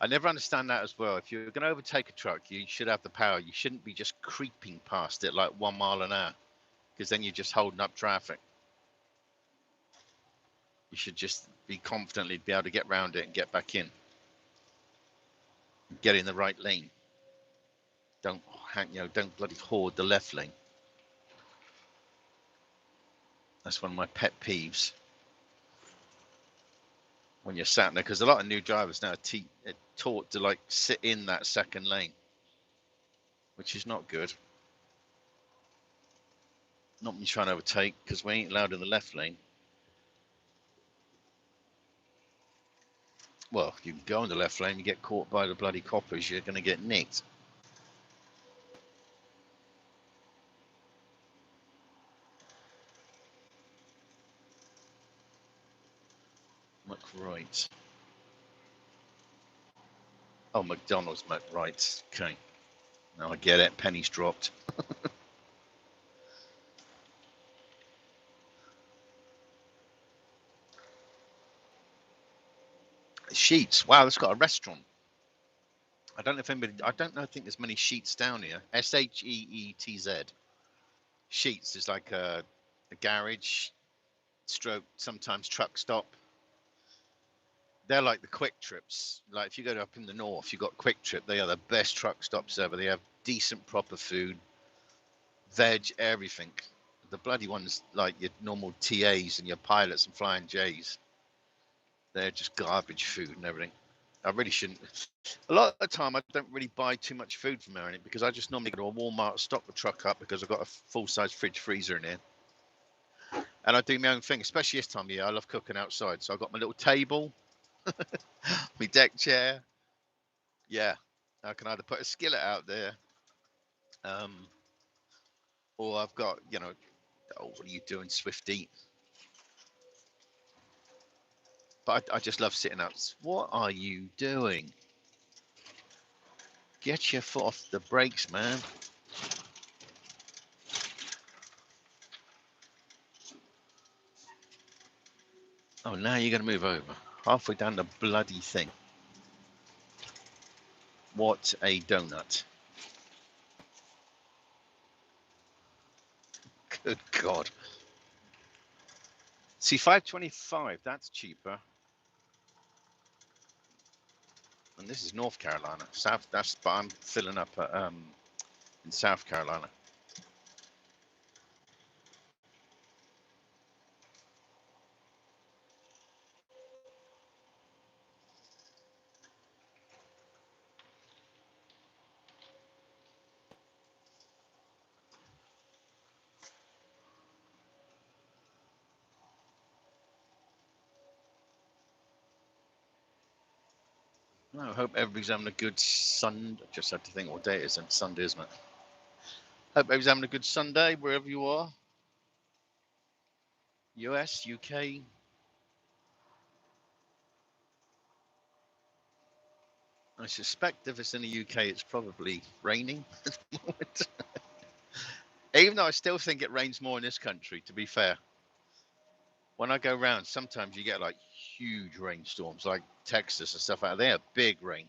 I never understand that as well. If you're going to overtake a truck, you should have the power. You shouldn't be just creeping past it like 1 mile an hour, because then you're just holding up traffic. You should just be confidently be able to get around it and get back in. Get in the right lane. Don't don't bloody hoard the left lane. That's one of my pet peeves. When you're sat there, because a lot of new drivers now are taught to like sit in that second lane, which is not good. Not when you're trying to overtake, because we ain't allowed in the left lane. Well, you can go in the left lane, you get caught by the bloody coppers, you're going to get nicked. McWright. Oh, McDonald's McWright. Okay. Now I get it. Pennies dropped. Sheets. Wow, it's got a restaurant. I don't know if anybody. I don't know. I think there's many Sheets down here. SHEETZ. Sheets is like a garage, stroke, sometimes truck stop. They're like the quick trips. Like if you go up in the north, you've got Quick Trip. They are the best truck stops ever. They have decent, proper food, veg, everything. The bloody ones like your normal TAs and your pilots and flying J's, they're just garbage food and everything. I really shouldn't. A lot of the time, I don't really buy too much food from there because I just normally go to a Walmart, stock the truck up because I've got a full-size fridge freezer in here. And I do my own thing, especially this time of year. I love cooking outside. So I've got my little table, my deck chair. Yeah, I can either put a skillet out there, or I've got, oh, what are you doing, Swifty? But I just love sitting out. What are you doing? Get your foot off the brakes, man. Oh, now you're going to move over. Halfway down the bloody thing. What a donut. Good God. See, 525, that's cheaper. And this is North Carolina. But I'm filling up in South Carolina. I hope everybody's having a good Sunday. I just had to think what day it is, and Sunday, isn't it? Hope everybody's having a good Sunday wherever you are. US, UK. I suspect if it's in the UK, it's probably raining at the moment. Even though I still think it rains more in this country, to be fair. When I go around, sometimes you get like huge rainstorms, like Texas and stuff out there. Big rain.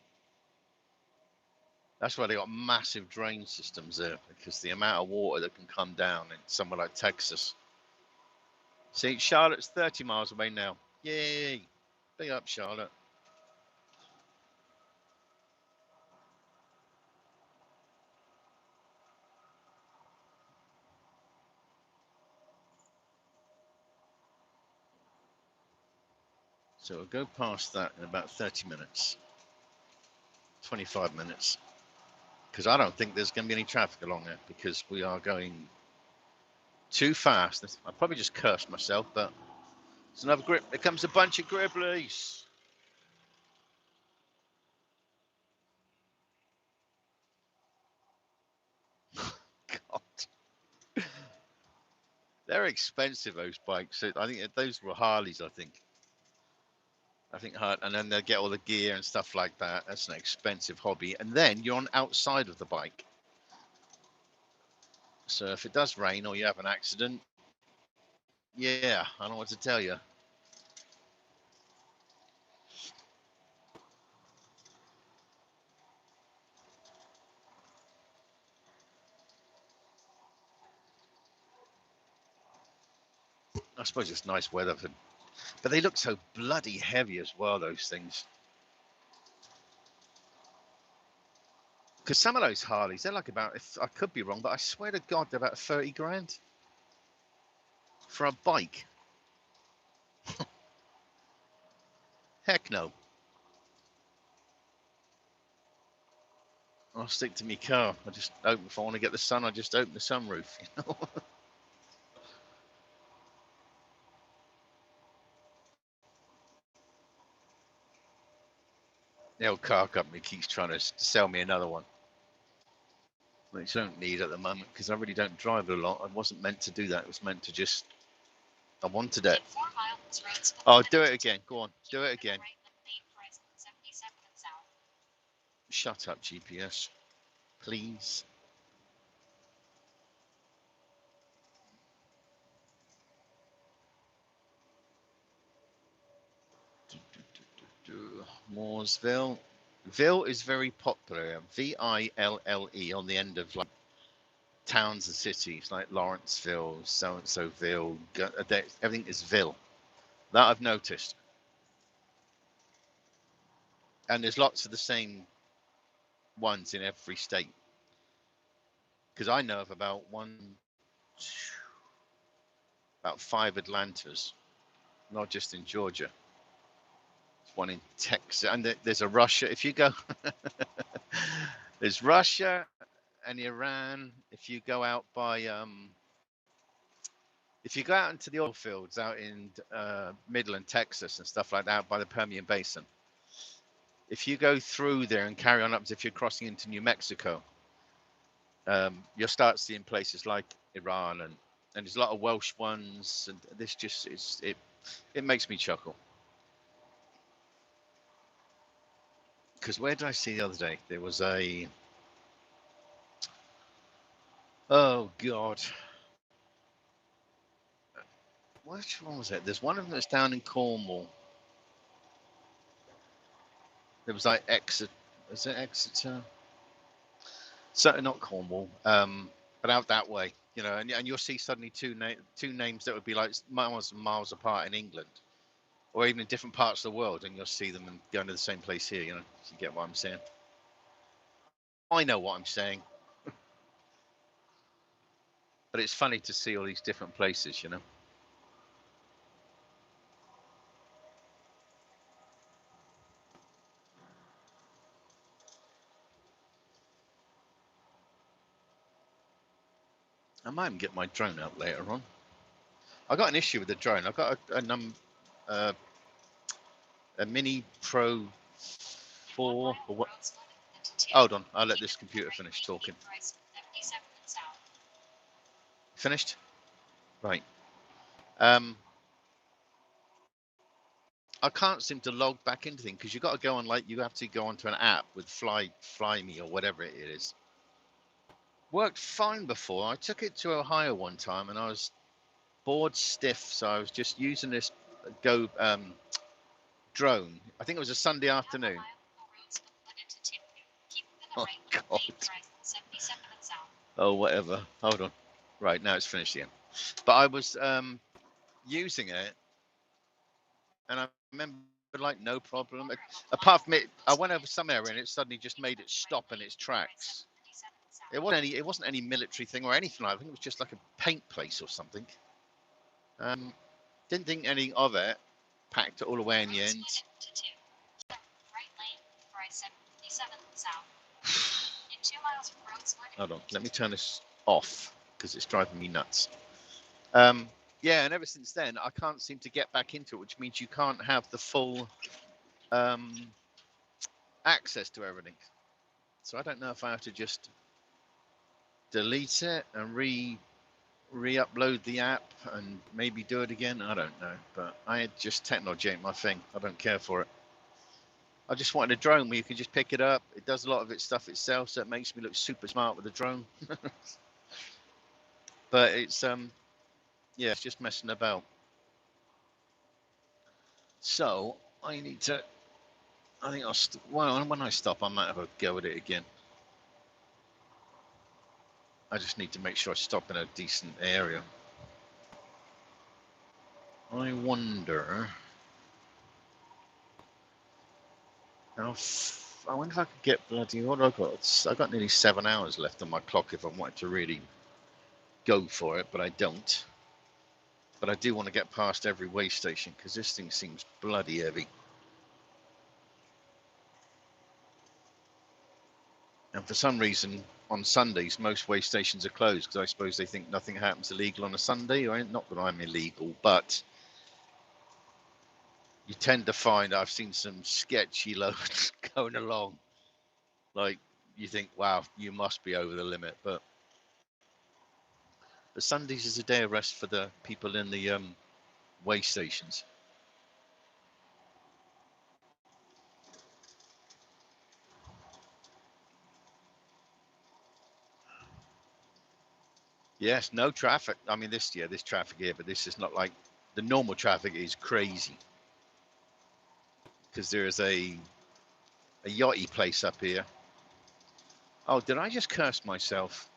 That's why they got massive drain systems there, because the amount of water that can come down in somewhere like Texas. See, Charlotte's 30 miles away now. Yay! Big up, Charlotte. So we'll go past that in about 30 minutes, 25 minutes, because I don't think there's going to be any traffic along there, because we are going too fast. I probably just cursed myself, but it's another grip. There comes a bunch of gribblies. God. They're expensive, those bikes. I think those were Harleys, I think, and then they'll get all the gear and stuff like that. That's an expensive hobby. And then you're on outside of the bike. So if it does rain or you have an accident, yeah, I don't know what to tell you. I suppose it's nice weather, but they look so bloody heavy as well, those things. Because some of those Harleys, they're like about, if I could be wrong, but I swear to God, they're about 30 grand for a bike. Heck no. I'll stick to my car. I just open, if I want to get the sun, I just open the sunroof, you know. The old car company keeps trying to sell me another one, which I don't need at the moment because I really don't drive it a lot. I wasn't meant to do that. It was meant to just, I wanted it. Oh, do it again. Go on, do it again. Shut up, GPS, please. Mooresville. Ville is very popular. Ville on the end of like towns and cities like Lawrenceville, so and so Ville. Everything is Ville. That I've noticed. And there's lots of the same ones in every state. Because I know of about about 5 Atlantas, not just in Georgia. There's one in Texas, and there's a Russia. If you go, there's Russia and Iran. If you go out by, if you go out into the oil fields out in Midland, Texas, and stuff like that, by the Permian Basin. If you go through there and carry on up as if you're crossing into New Mexico, you'll start seeing places like Iran, and there's a lot of Welsh ones, and this just is it makes me chuckle. Because where did I see the other day? There was a, oh God, which one was it? There's one of them that's down in Cornwall. There was like Exeter, is it Exeter? Certainly not Cornwall, but out that way, you know, and you'll see suddenly two names that would be like miles and miles apart in England, or even in different parts of the world, and you'll see them and going to the same place here. You know, if you get what I'm saying. I know what I'm saying, but it's funny to see all these different places, you know. I might even get my drone out later on. I got an issue with the drone. I got a Mini Pro 4 or what? Hold on, I'll let this computer finish talking. Finished? Right. I can't seem to log back into things because you got to go on, like, you have to go onto an app with Fly Me or whatever it is. Worked fine before. I took it to Ohio one time and I was bored stiff, so I was just using this Go drone. I think it was a Sunday afternoon. Oh God. Oh, whatever. Hold on. Right, now it's finished again. But I was using it, and I remember, like, no problem. Apart from it, I went over some area and it suddenly just made it stop in its tracks. It wasn't any military thing or anything. I think it was just like a paint place or something. Didn't think anything of it. Packed it all away in the end. Hold on, let me turn this off because it's driving me nuts. Yeah, and ever since then, I can't seem to get back into it, which means you can't have the full access to everything. So I don't know if I have to just delete it and re-upload the app and maybe do it again. I don't know, but technology ain't my thing. I don't care for it. I just wanted a drone where you can just pick it up. It does a lot of its stuff itself, so it makes me look super smart with a drone. But it's yeah, it's just messing about. So I think I'll well, when I stop, I might have a go at it again. I just need to make sure I stop in a decent area. I wonder how. I wonder if I could get bloody. What have I got? I got nearly 7 hours left on my clock if I wanted to really go for it, but I don't. But I do want to get past every way station because this thing seems bloody heavy. And for some reason, on Sundays, most way stations are closed because I suppose they think nothing happens illegal on a Sunday. Not that I'm illegal, but you tend to find I've seen some sketchy loads going along. Like, you think, wow, you must be over the limit. But Sundays is a day of rest for the people in the way stations. Yes, no traffic. I mean, this traffic here, but this is not like the normal traffic is crazy because there is a yachty place up here. Oh, did I just curse myself?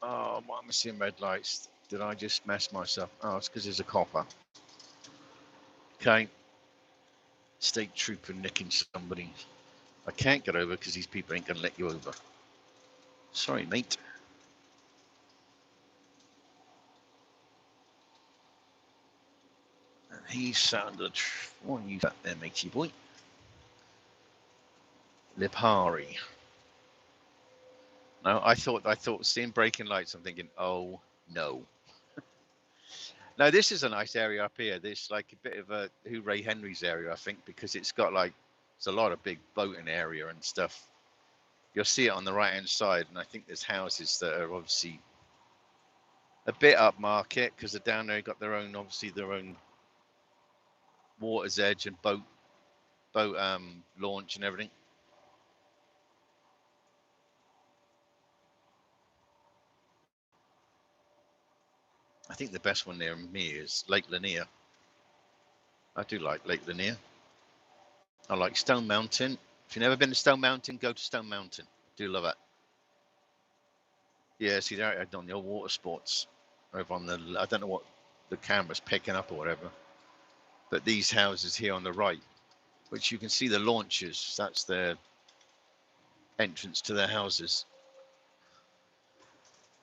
Oh, why am I seeing red lights? Did I just mess myself? Oh, it's because there's a copper. Okay. State trooper nicking somebody. I can't get over because these people ain't going to let you over. Sorry, mate. And he sounded. What are you got there, matey boy? Lipari. No, I thought seeing braking lights, I'm thinking, oh no. No, this is a nice area up here. This like a bit of a Hooray Henry's area, I think, because it's got like it's a lot of big boating area and stuff. You'll see it on the right hand side, and I think there's houses that are obviously a bit upmarket because they're down there. Got their own, obviously their own water's edge and boat launch and everything. I think the best one near me is Lake Lanier. I do like Lake Lanier. I like Stone Mountain. If you've never been to Stone Mountain, go to Stone Mountain. Do love it. Yeah, see, they're on the water sports over on the. I don't know what the camera's picking up or whatever, but these houses here on the right, which you can see the launches. That's their entrance to their houses.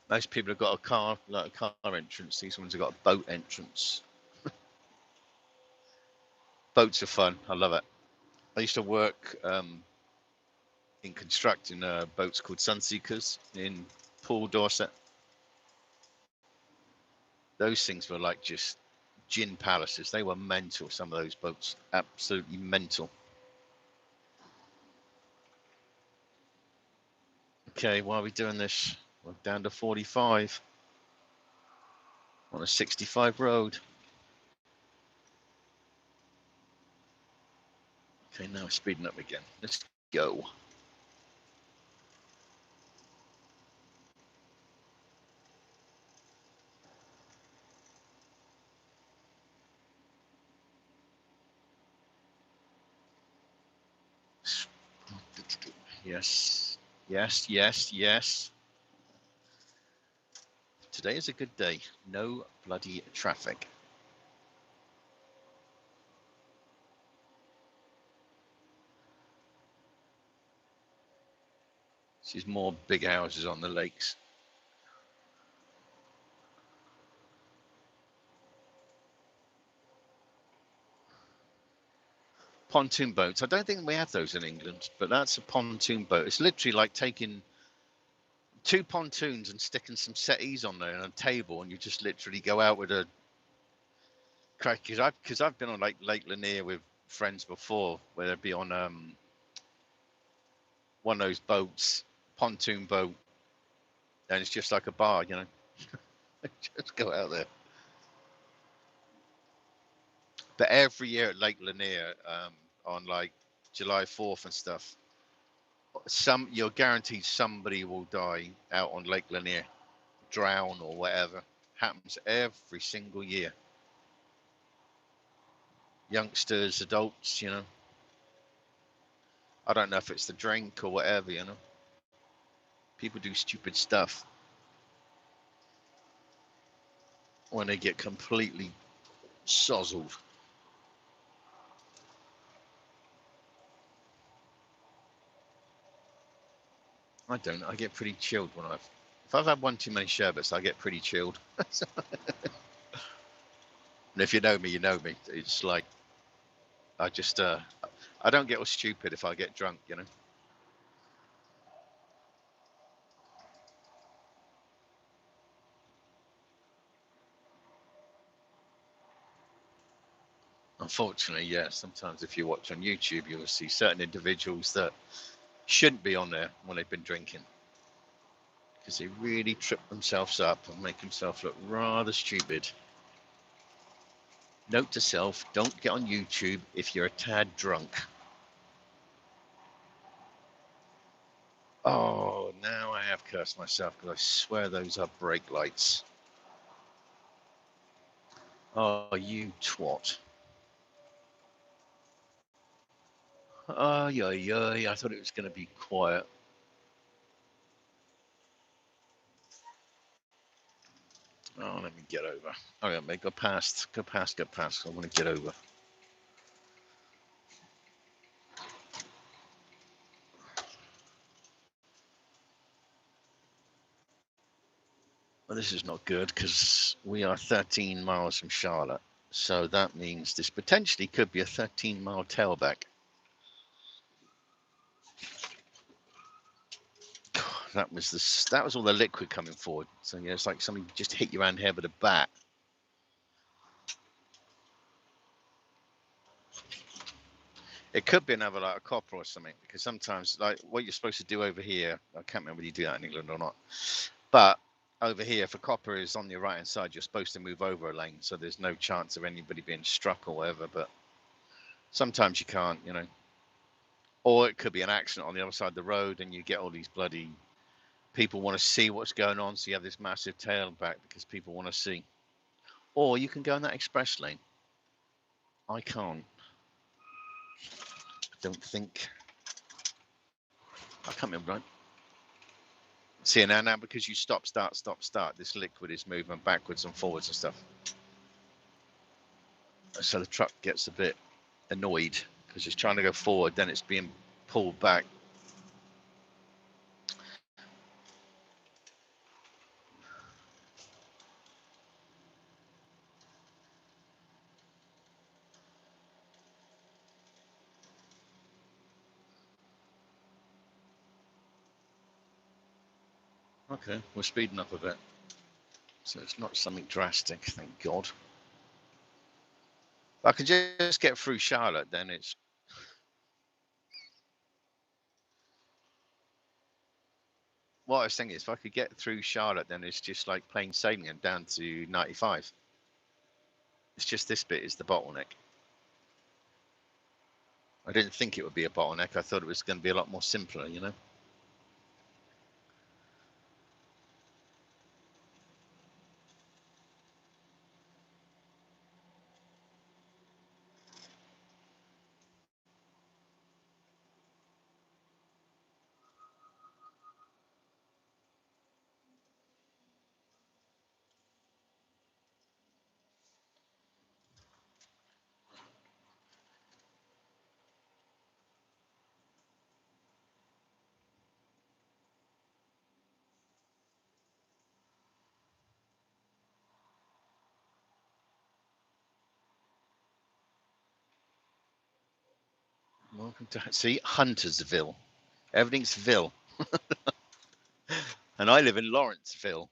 Most people have got a car, like a car entrance. These ones have got a boat entrance. Boats are fun. I love it. I used to work in constructing boats called Sunseekers in Poole, Dorset. Those things were like just gin palaces. They were mental, some of those boats. Absolutely mental. Okay, why are we doing this? We're down to 45. on a 65 road. Okay, now speeding up again. Let's go. Yes, yes, yes, yes. Today is a good day. No bloody traffic. There's more big houses on the lakes. Pontoon boats. I don't think we have those in England, but that's a pontoon boat. It's literally like taking 2 pontoons and sticking some settees on there and a table, and you just literally go out with a crack. Because I've been on Lake Lanier with friends before, where they'd be on one of those boats, pontoon boat, and it's just like a bar, you know. Just go out there. But every year at Lake Lanier, on like July 4th and stuff, you're guaranteed somebody will die out on Lake Lanier, drown or whatever. Happens every single year. Youngsters, adults, you know. I don't know if it's the drink or whatever, you know. People do stupid stuff when they get completely sozzled. I don't. I get pretty chilled if I've had one too many sherbets, I get pretty chilled. And if you know me, you know me. It's like I just I don't get all stupid if I get drunk, you know. Unfortunately, yeah. Sometimes if you watch on YouTube, you'll see certain individuals that shouldn't be on there when they've been drinking, because they really trip themselves up and make themselves look rather stupid. Note to self, don't get on YouTube if you're a tad drunk. Oh, now I have cursed myself because I swear those are brake lights. Oh, you twat. Oh, yeah. I thought it was going to be quiet. Oh, let me get over. All right, mate, go past. I want to get over. Well, this is not good because we are 13 miles from Charlotte. So that means this potentially could be a 13-mile tailback. That was all the liquid coming forward. So yeah, it's like somebody just hit you around the head with a bat. It could be another like a copper or something, because sometimes like what you're supposed to do over here, I can't remember whether you do that in England or not, but over here, if a copper is on your right hand side, you're supposed to move over a lane, so there's no chance of anybody being struck or whatever. But sometimes you can't, you know. Or it could be an accident on the other side of the road, and you get all these bloody people want to see what's going on, so you have this massive tailback because people want to see. Or you can go in that express lane. I can't. I don't think. I can't remember. Right? See, now because you stop, start, this liquid is moving backwards and forwards and stuff. So the truck gets a bit annoyed because it's trying to go forward, then it's being pulled back. Okay, we're speeding up a bit. So it's not something drastic, thank God. If I could just get through Charlotte, then it's... what I was thinking is if I could get through Charlotte, then it's just like plain sailing and down to 95. It's just this bit is the bottleneck. I didn't think it would be a bottleneck. I thought it was going to be a lot more simpler, you know. Welcome to see Huntersville. Everything's Ville, and I live in Lawrenceville.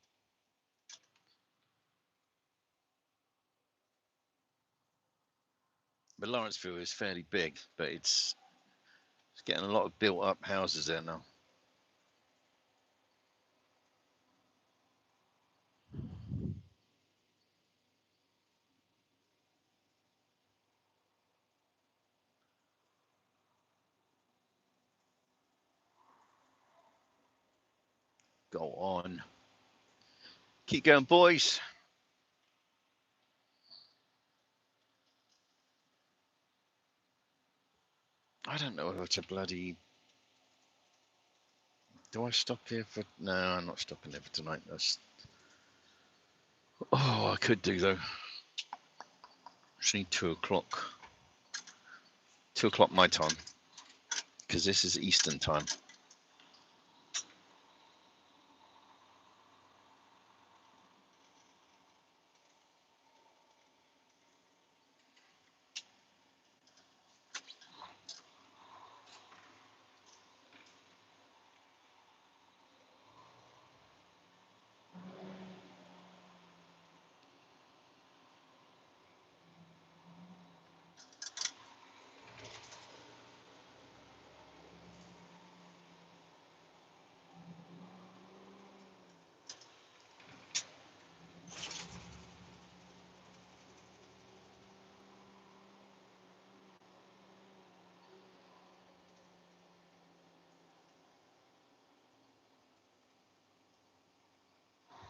But Lawrenceville is fairly big, but it's getting a lot of built-up houses there now. Go on, keep going, boys. I don't know whether to bloody. Do I stop here for? No, I'm not stopping here for tonight. That's. Oh, I could do though. Just need 2 o'clock. 2 o'clock my time, because this is Eastern time.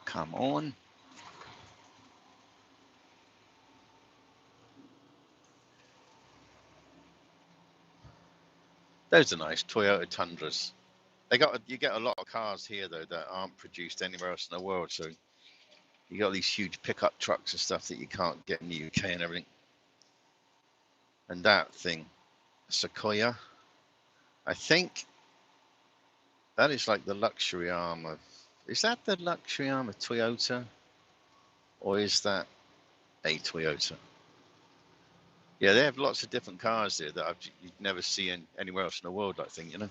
Come on. Those are nice Toyota Tundras. You get a lot of cars here though that aren't produced anywhere else in the world. So you got these huge pickup trucks and stuff that you can't get in the UK and everything. And that thing, Sequoia, I think that is like the luxury arm of. Is that the luxury arm of Toyota, or is that a Toyota? Yeah, they have lots of different cars there that you'd never see anywhere else in the world. I think, you know,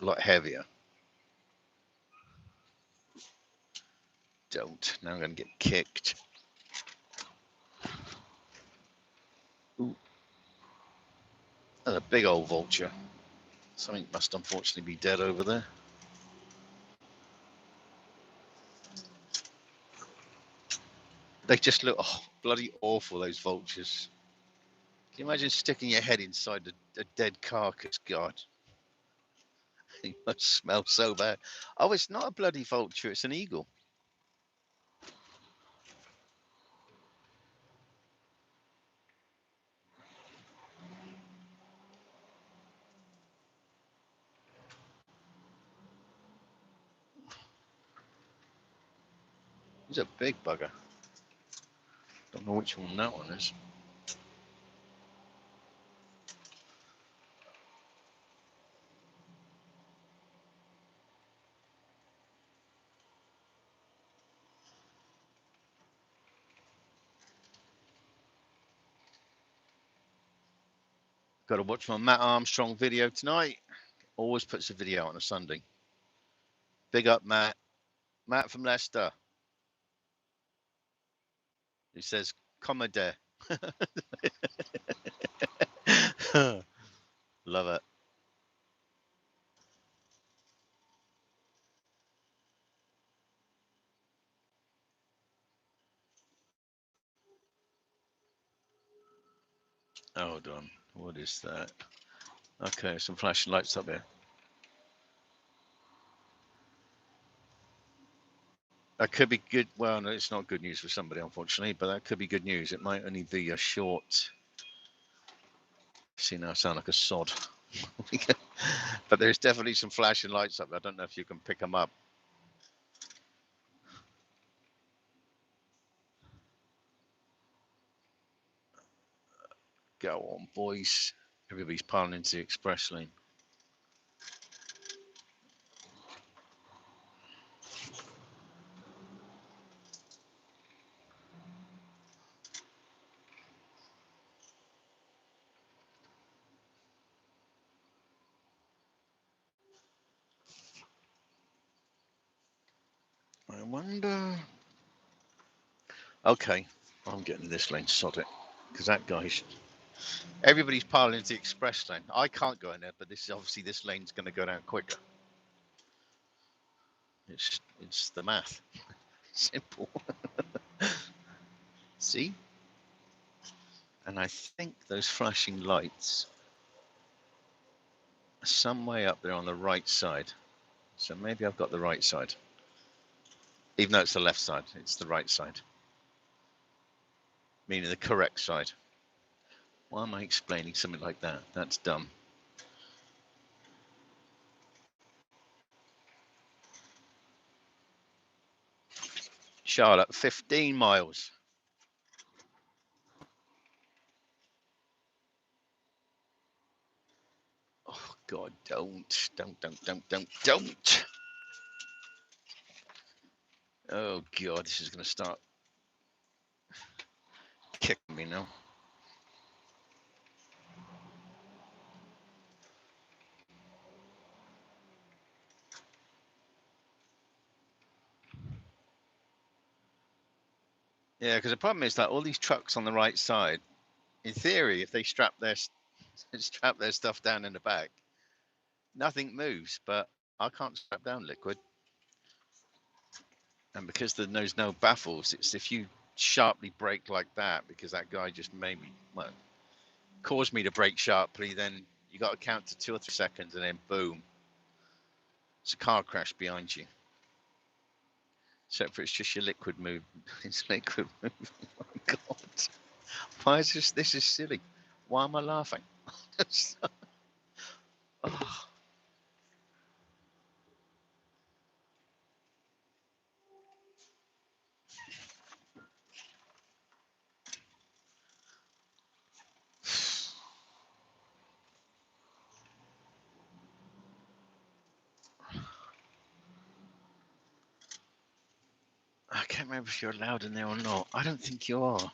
a lot heavier. Don't. Now I'm going to get kicked. Ooh, that's a big old vulture. Something must unfortunately be dead over there. They just look bloody awful, those vultures. Can you imagine sticking your head inside a dead carcass? God, it must smell so bad. Oh, it's not a bloody vulture, it's an eagle. He's a big bugger. Don't know which one that one is. Got to watch my Matt Armstrong video tonight. Always puts a video on a Sunday. Big up, Matt. Matt from Leicester. He says, Commodore. Love it. Hold on. What is that? Okay, some flashing lights up here. That could be good. Well, no, it's not good news for somebody, unfortunately, but that could be good news. It might only be a short. See, now I sound like a sod. But there's definitely some flashing lights up there. I don't know if you can pick them up. Go on, boys. Everybody's piling into the express lane. I wonder. Okay, I'm getting this lane, sod it. Because that guy's. Everybody's piling into the express lane. I can't go in there, but this is obviously this lane's going to go down quicker. It's the math. Simple. See? And I think those flashing lights are some way up there on the right side. So maybe I've got the right side. Even though it's the left side, it's the right side. Meaning the correct side. Why am I explaining something like that? That's dumb. Charlotte, 15 miles. Oh, God, don't. Oh, God, this is going to start kicking me now. Yeah, because the problem is that all these trucks on the right side, in theory, if they strap their stuff down in the back, nothing moves. But I can't strap down liquid, and because there's no baffles, it's if you sharply brake like that, because that guy just made me, well, caused me to brake sharply. Then you got to count to 2 or 3 seconds, and then boom, it's a car crash behind you. Except for it's just your liquid move. It's liquid move. Oh my God. Why is this? This is silly. Why am I laughing? Oh. I can't remember if you're allowed in there or not. I don't think you are.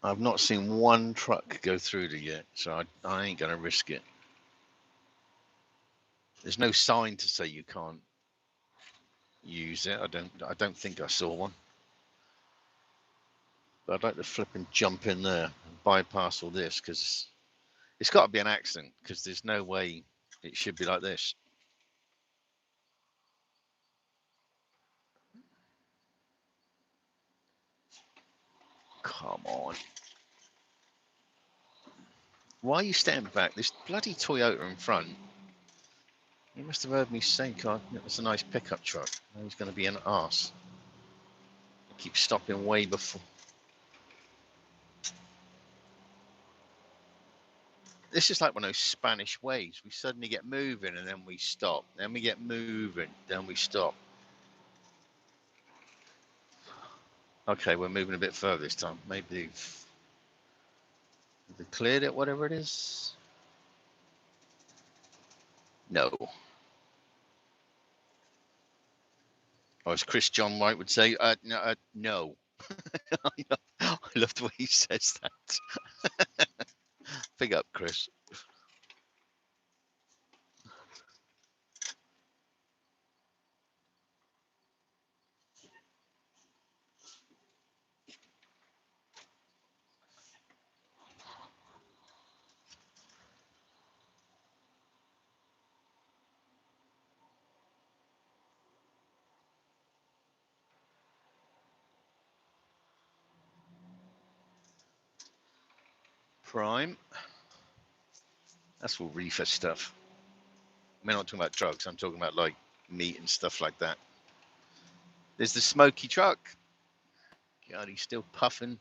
I've not seen one truck go through there yet, so I ain't going to risk it. There's no sign to say you can't use it. I don't think I saw one. But I'd like to flip and jump in there and bypass all this, because it's got to be an accident, because there's no way it should be like this. Come on. Why are you standing back? This bloody Toyota in front. You must have heard me say, God, it was a nice pickup truck. Now he's going to be an arse. Keep stopping way before. This is like one of those Spanish waves. We suddenly get moving and then we stop. Then we get moving, then we stop. Okay, we're moving a bit further this time. Maybe they've cleared it, whatever it is. No. Or as Chris John White would say, no. I love the way he says that. Big up, Chris. Prime. That's all reefer stuff. I'm not talking about drugs. I'm talking about like meat and stuff like that. There's the smoky truck. God, he's still puffing.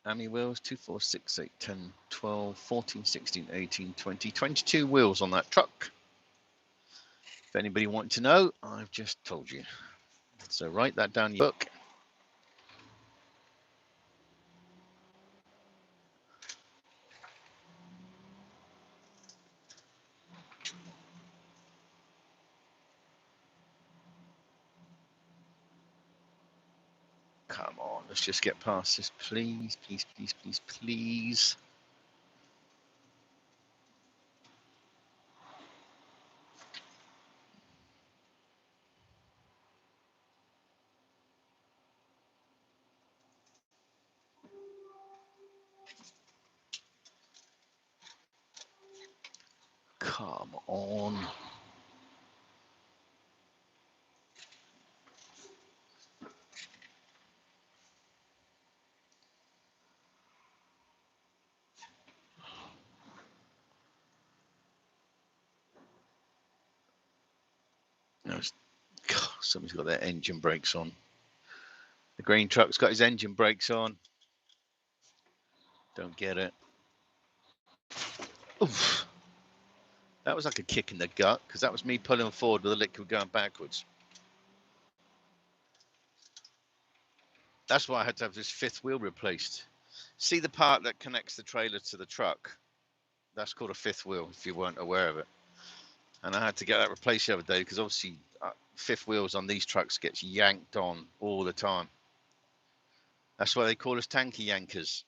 How many wheels? 2, 4, 6, 8, 10, 12, 14, 16, 18, 20, 22 wheels on that truck. If anybody wanted to know, I've just told you. So write that down in your book. Come on, let's just get past this, please, please, please, please, please. Come on. No, God, somebody's got their engine brakes on. The green truck's got his engine brakes on. Don't get it. Oof. That was like a kick in the gut, because that was me pulling forward with the liquid going backwards. That's why I had to have this fifth wheel replaced. See the part that connects the trailer to the truck? That's called a fifth wheel, if you weren't aware of it. And I had to get that replaced the other day, because obviously fifth wheels on these trucks gets yanked on all the time. That's why they call us tanky yankers.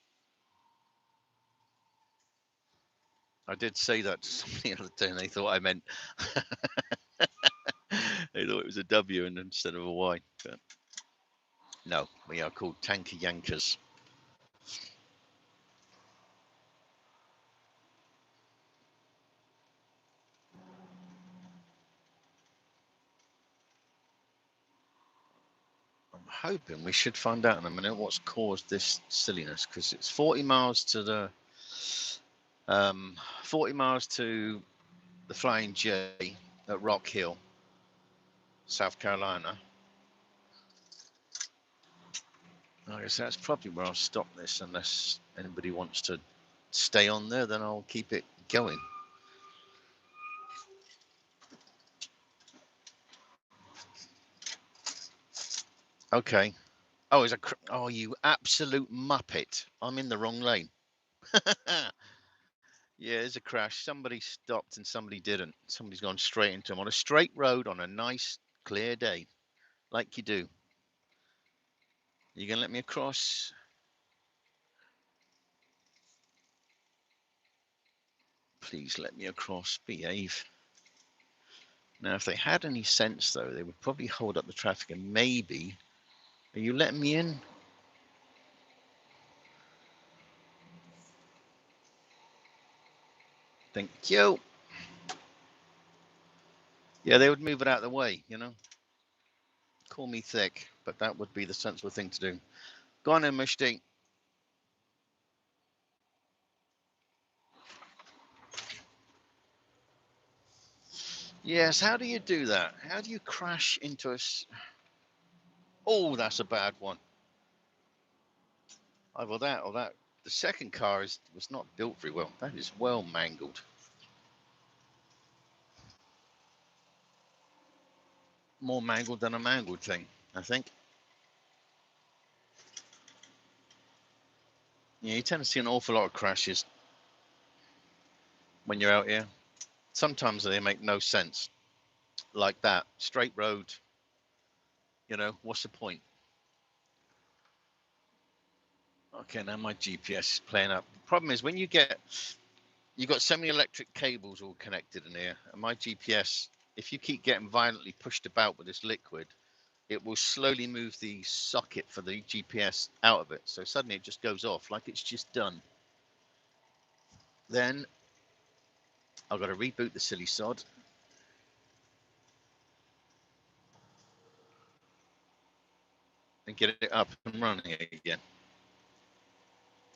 I did say that to somebody the other day, and they thought I meant they thought it was a W instead of a Y. But no, we are called tanky yankers. I'm hoping we should find out in a minute what's caused this silliness, because it's 40 miles to the 40 miles to the Flying J at Rock Hill, South Carolina. I guess that's probably where I'll stop this, unless anybody wants to stay on there, then I'll keep it going. Okay. Oh, oh, you absolute muppet. I'm in the wrong lane. Yeah, there's a crash. Somebody stopped and somebody didn't. Somebody's gone straight into him on a straight road on a nice, clear day, like you do. You gonna let me across? Please let me across. Behave. Now, if they had any sense, though, they would probably hold up the traffic and maybe... Are you letting me in? Thank you. Yeah, they would move it out of the way, you know. Call me thick, but that would be the sensible thing to do. Go on in, Mushti. Yes, how do you do that? How do you crash into us? Oh, that's a bad one. Either that or that. The second car was not built very well. That is well mangled. More mangled than a mangled thing, I think. Yeah, you tend to see an awful lot of crashes when you're out here. Sometimes they make no sense. Like that. Straight road. You know, what's the point? Okay, now my GPS is playing up. The problem is when you've got so many electric cables all connected in here, and my GPS, if you keep getting violently pushed about with this liquid, it will slowly move the socket for the GPS out of it. So suddenly it just goes off like it's just done. Then I've got to reboot the silly sod. and get it up and running again.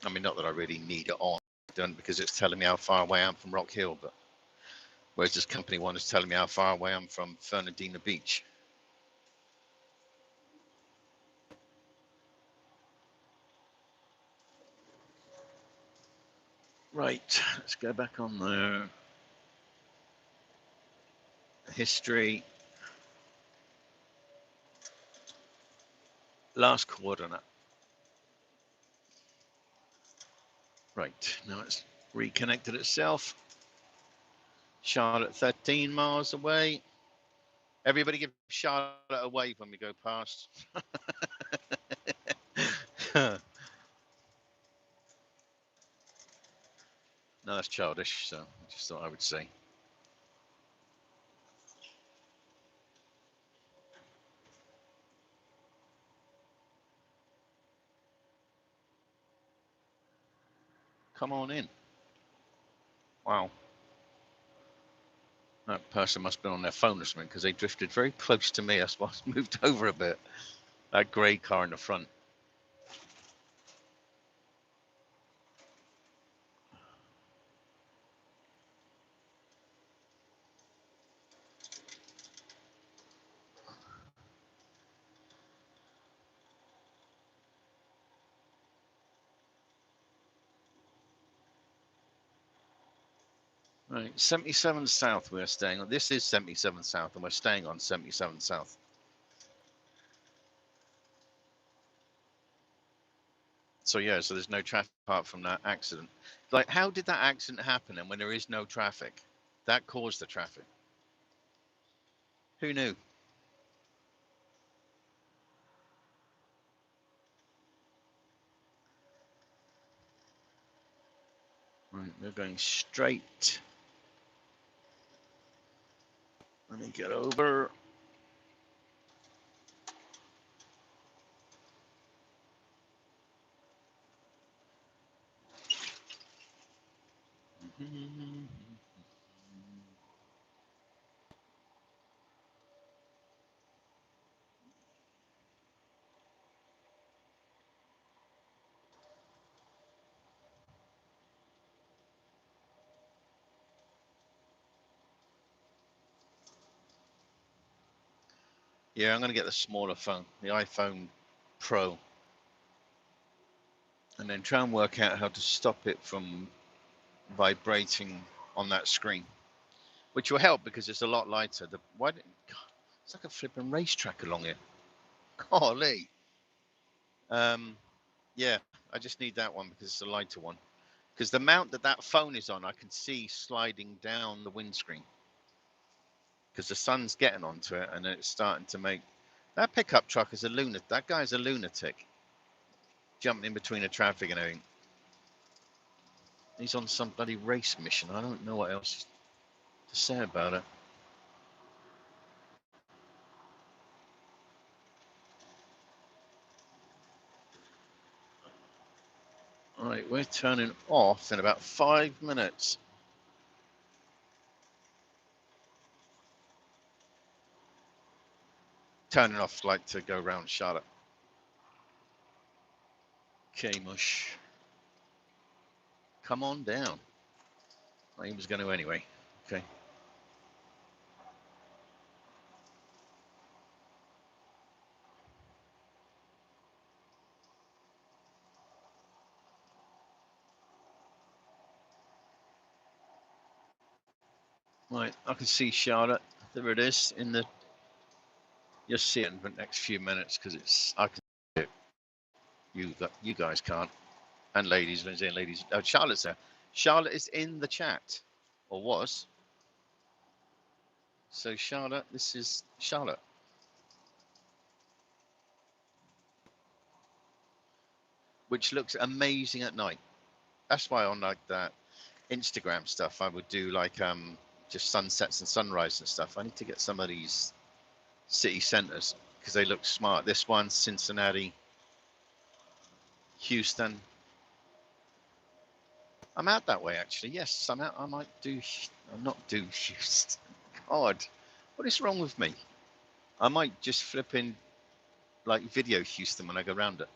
I mean, not that I really need it on done because it's telling me how far away I am from Rock Hill, but whereas this company one is telling me how far away I'm from Fernandina Beach. Right, let's go back on there. History. Last coordinate. Right, now it's reconnected itself. Charlotte 13 miles away. Everybody give Charlotte a wave when we go past. No, that's childish, so I just thought I would say. Come on in. Wow. That person must have been on their phone or something because they drifted very close to me. That's why I moved over a bit. That grey car in the front. Right, 77 South we're staying on. This is 77 South and we're staying on 77 South. So yeah, so there's no traffic apart from that accident. Like, how did that accident happen and when there is no traffic? That caused the traffic. Who knew? Right, we're going straight. Let me get over. Yeah, I'm going to get the smaller phone, the iPhone Pro, and then try and work out how to stop it from vibrating on that screen, which will help because it's a lot lighter. God, it's like a flipping racetrack along here. Golly. Yeah, I just need that one because it's a lighter one. Because the mount that phone is on, I can see sliding down the windscreen. Because the sun's getting onto it and it's starting to make... That pickup truck is a lunatic. That guy's a lunatic. Jumping in between the traffic and everything. He's on some bloody race mission. I don't know what else to say about it. All right, we're turning off in about 5 minutes. Turning off like to go round Charlotte. Okay, mush. Come on down. He was going to anyway. Okay. Right, I can see Charlotte. There it is in the... You'll see it in the next few minutes because it's... I can see it. You guys can't. And ladies, ladies. Oh, Charlotte's there. Charlotte is in the chat. Or was. So Charlotte, this is Charlotte. Which looks amazing at night. That's why on like that Instagram stuff, I would do like just sunsets and sunrise and stuff. I need to get some of these city centers because they look smart. This one, Cincinnati, Houston. I'm out that way actually. Yes, I'm out. I might do. I'm not do Houston. God, what is wrong with me? I might just flip in. like video Houston when I go around it.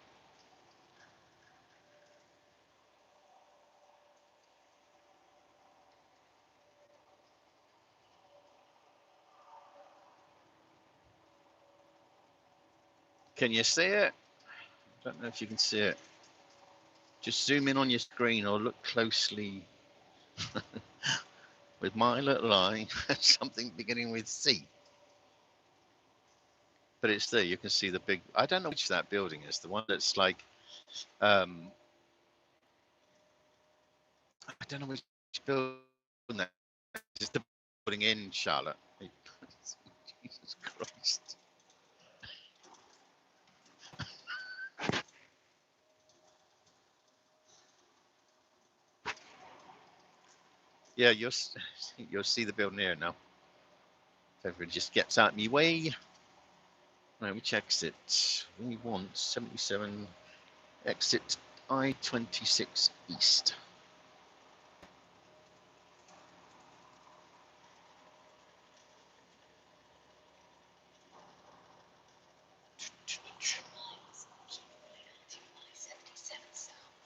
Can you see it? I don't know if you can see it. Just zoom in on your screen or look closely with my little eye at something beginning with C. But it's there. You can see the big. I don't know which that building is. The one that's like, I don't know which building that is. The building in Charlotte. Jesus Christ. Yeah, you'll see the building here now. If everyone just gets out of my way. Right, which exit? We want 77. Exit I-26 East.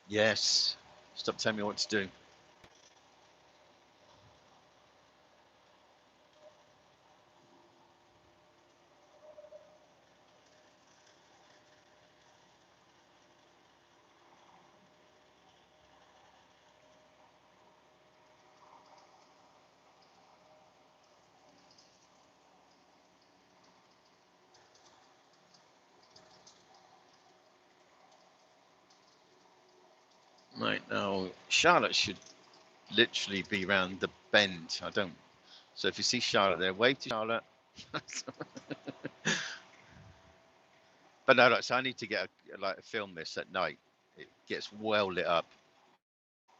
Yes. Stop telling me what to do. Right now, Charlotte should literally be round the bend. I don't. So if you see Charlotte there, wave to Charlotte. But no, like, so I need to get a film this at night. It gets well lit up.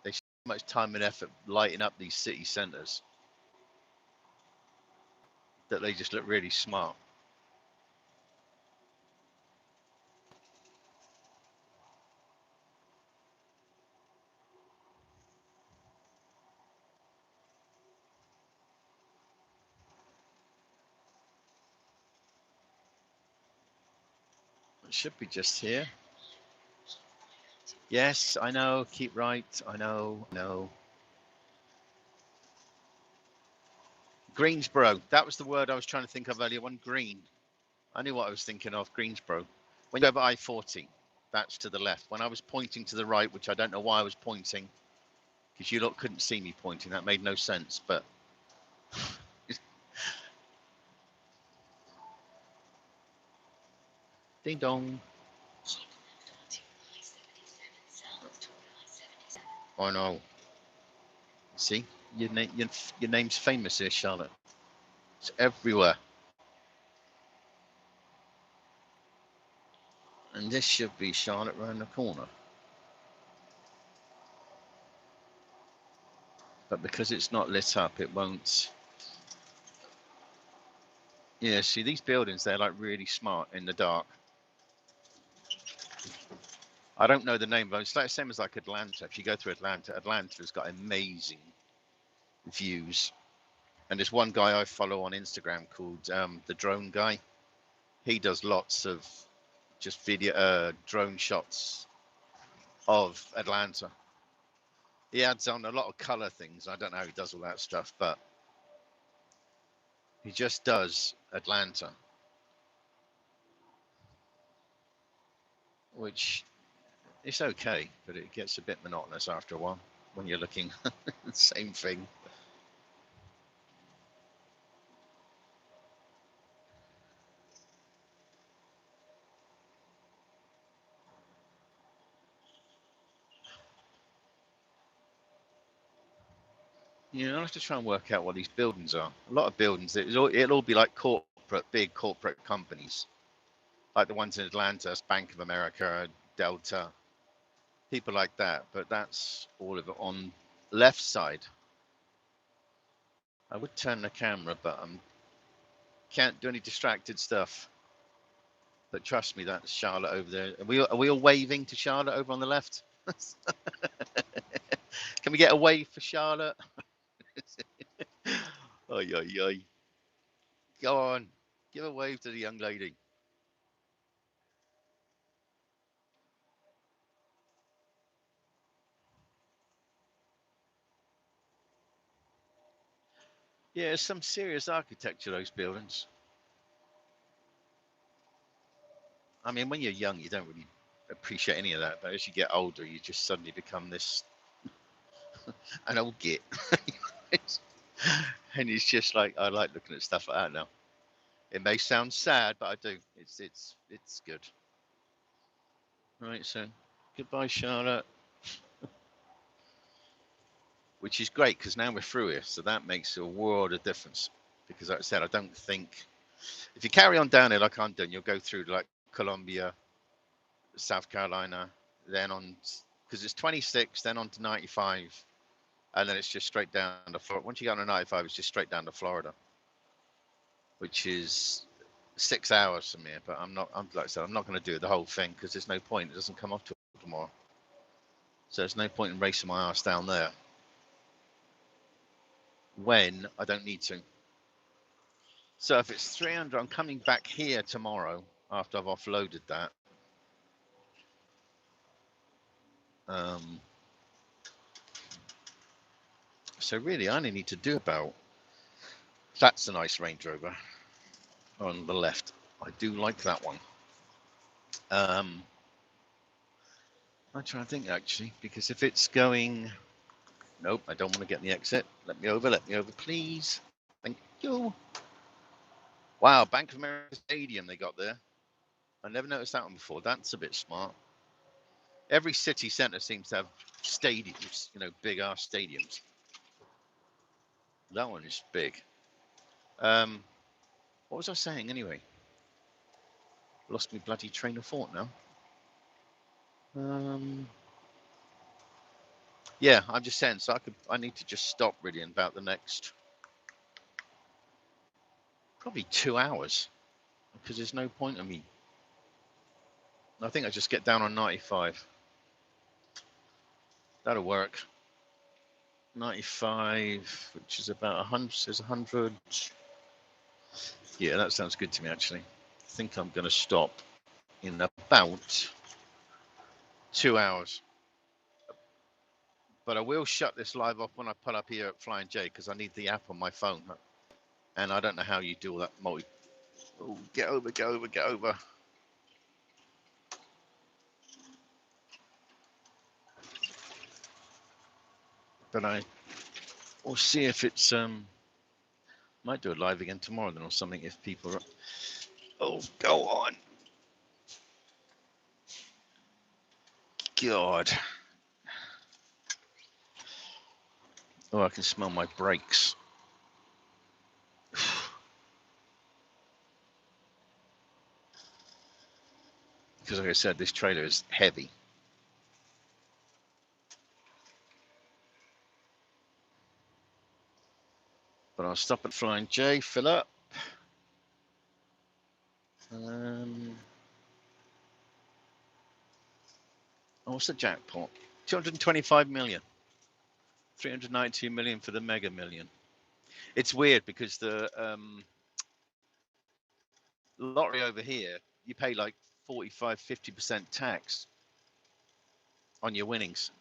They spend so much time and effort lighting up these city centres that they just look really smart. It should be just here. Yes, I know. Keep right. I know. No. Greensboro. That was the word I was trying to think of earlier. One green. I knew what I was thinking of. Greensboro. When you go over I-40, that's to the left. When I was pointing to the right, which I don't know why I was pointing, because you lot couldn't see me pointing. That made no sense. But ding dong. I know. See, your name's famous here, Charlotte. It's everywhere. And this should be Charlotte round the corner. But because it's not lit up, it won't. Yeah, see, these buildings, they're like really smart in the dark. I don't know the name, but it's like the same as like Atlanta. If you go through Atlanta, Atlanta's got amazing views. And there's one guy I follow on Instagram called the Drone Guy. He does lots of just video drone shots of Atlanta. He adds on a lot of color things. I don't know how he does all that stuff, but he just does Atlanta, which is okay, but it gets a bit monotonous after a while when you're looking at the same thing. Yeah, I'll have to try and work out what these buildings are. A lot of buildings, it'll all be like big corporate companies, like the ones in Atlanta, Bank of America, Delta, people like that. But that's all of it on left side. I would turn the camera, but I can't do any distracted stuff. But trust me, that's Charlotte over there. Are we all waving to Charlotte over on the left? Can we get a wave for Charlotte? Oi, oi, oi. Go on. Give a wave to the young lady. Yeah, some serious architecture, those buildings. I mean, when you're young, you don't really appreciate any of that. But as you get older, you just suddenly become this an old git. And it's just like, I like looking at stuff like that now. It may sound sad, but I do. It's good. Right, so goodbye, Charlotte. Which is great because now we're through here, so that makes a world of difference. Because like I said, I don't think if you carry on down here like I'm doing, you'll go through like Colombia, South Carolina, then on because it's 26, then on to 95, and then it's just straight down to Florida. Once you get on to 95, it's just straight down to Florida, which is 6 hours from here. But I'm like I said, I'm not going to do the whole thing because there's no point. It doesn't come off till tomorrow, so there's no point in racing my ass down there when I don't need to. So if it's 300, I'm coming back here tomorrow after I've offloaded that. So really, I only need to do about. That's a nice Range Rover on the left. I do like that one. I'm trying to think actually, because if it's going, nope, I don't want to get in the exit. Let me over, please. Thank you. Wow, Bank of America Stadium they got there. I never noticed that one before. That's a bit smart. Every city centre seems to have stadiums, big ass stadiums. That one is big. What was I saying anyway? Lost me bloody train of thought now. Yeah, I'm just saying. So I need to just stop really in about the next probably 2 hours because there's no point in me. I think I just get down on 95. That'll work. 95, which is about 100. Says 100. Yeah, that sounds good to me actually. I think I'm going to stop in about 2 hours. But I will shut this live off when I pull up here at Flying J because I need the app on my phone. And I don't know how you do all that multi. Oh, get over. But we'll see if it's might do it live again tomorrow then or something if people are. Oh, go on. God. Oh, I can smell my brakes. Because like I said, this trailer is heavy. But I'll stop at Flying J, fill up. What's the jackpot? 225 million. 392 million for the Mega Million. It's weird because the lottery over here, you pay like 45, 50% tax on your winnings.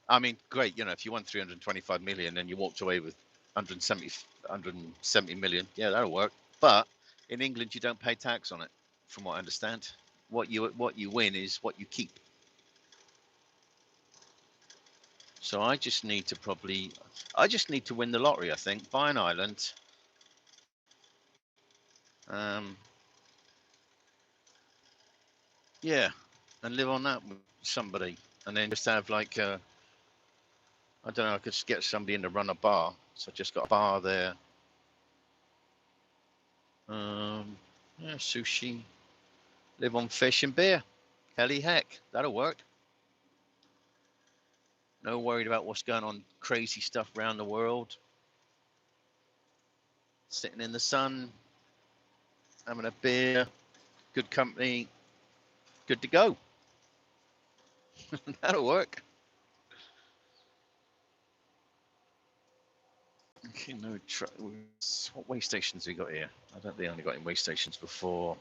I mean, great, if you won 325 million and you walked away with 170 million, yeah, that'll work. But in England, you don't pay tax on it, from what I understand. What you win is what you keep. So I just need to win the lottery, I think, buy an island. Yeah, and live on that with somebody, and then just have like I don't know, I could just get somebody in to run a bar. So I just got a bar there. Yeah, sushi, live on fish and beer. Helly heck, that'll work. No worried about what's going on, crazy stuff around the world. Sitting in the sun, having a beer, good company, good to go. That'll work. Okay, no. What way stations we got here? I don't think they only got in way stations before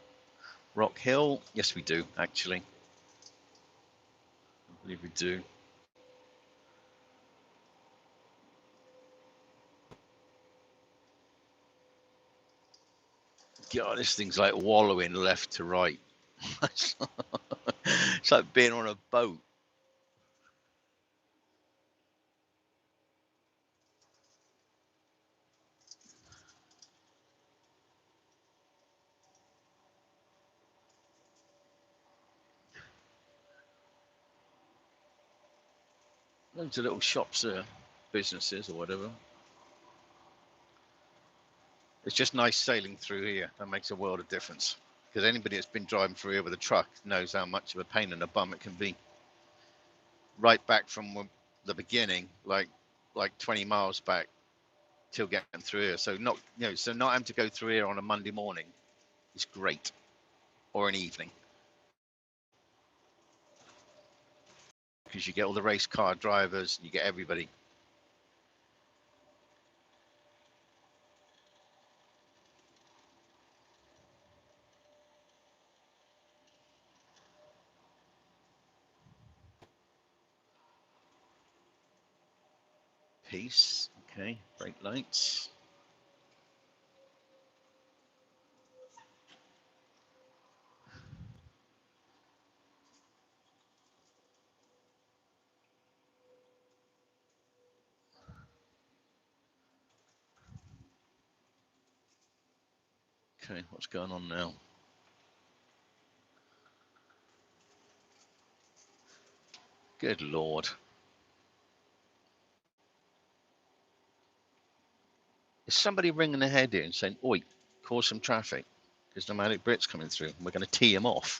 Rock Hill. Yes, we do actually. I believe we do. God, this thing's like wallowing left to right. It's like being on a boat. Loads of little shops there, businesses or whatever. It's just nice sailing through here. That makes a world of difference. Because anybody that's been driving through here with a truck knows how much of a pain in the bum it can be. Right back from the beginning, like 20 miles back till getting through here. So not so not having to go through here on a Monday morning is great, or an evening, because you get all the race car drivers, and you get everybody. Peace. Okay, brake lights. Okay, what's going on now? Good Lord. Is somebody ringing ahead here and saying, oi, cause some traffic? Because Nomadic Brit's coming through and we're going to tee him off.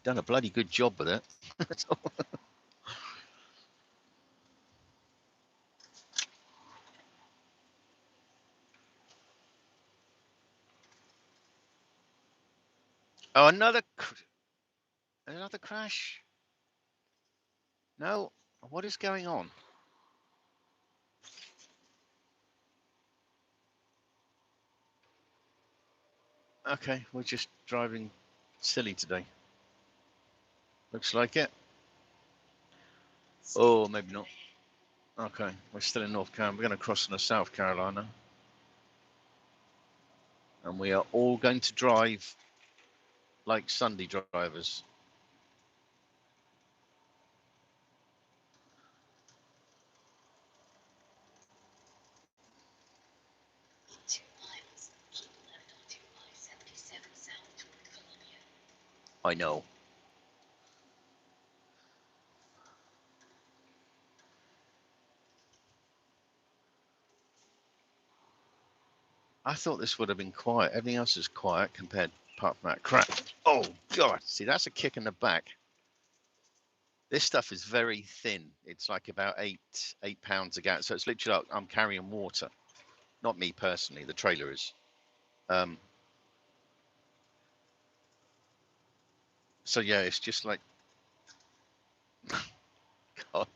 Done a bloody good job with it. Oh, another crash? No, what is going on? Okay, we're just driving silly today. Looks like it. Oh, maybe not. Okay, we're still in North Carolina. We're going to cross into South Carolina. And we are all going to drive like Sunday drivers. I know. I thought this would have been quiet. Everything else is quiet compared apart from that crap. Oh God! See, that's a kick in the back. This stuff is very thin. It's like about eight pounds a gallon. So it's literally like I'm carrying water. Not me personally. The trailer is. Um, so yeah, it's just like God.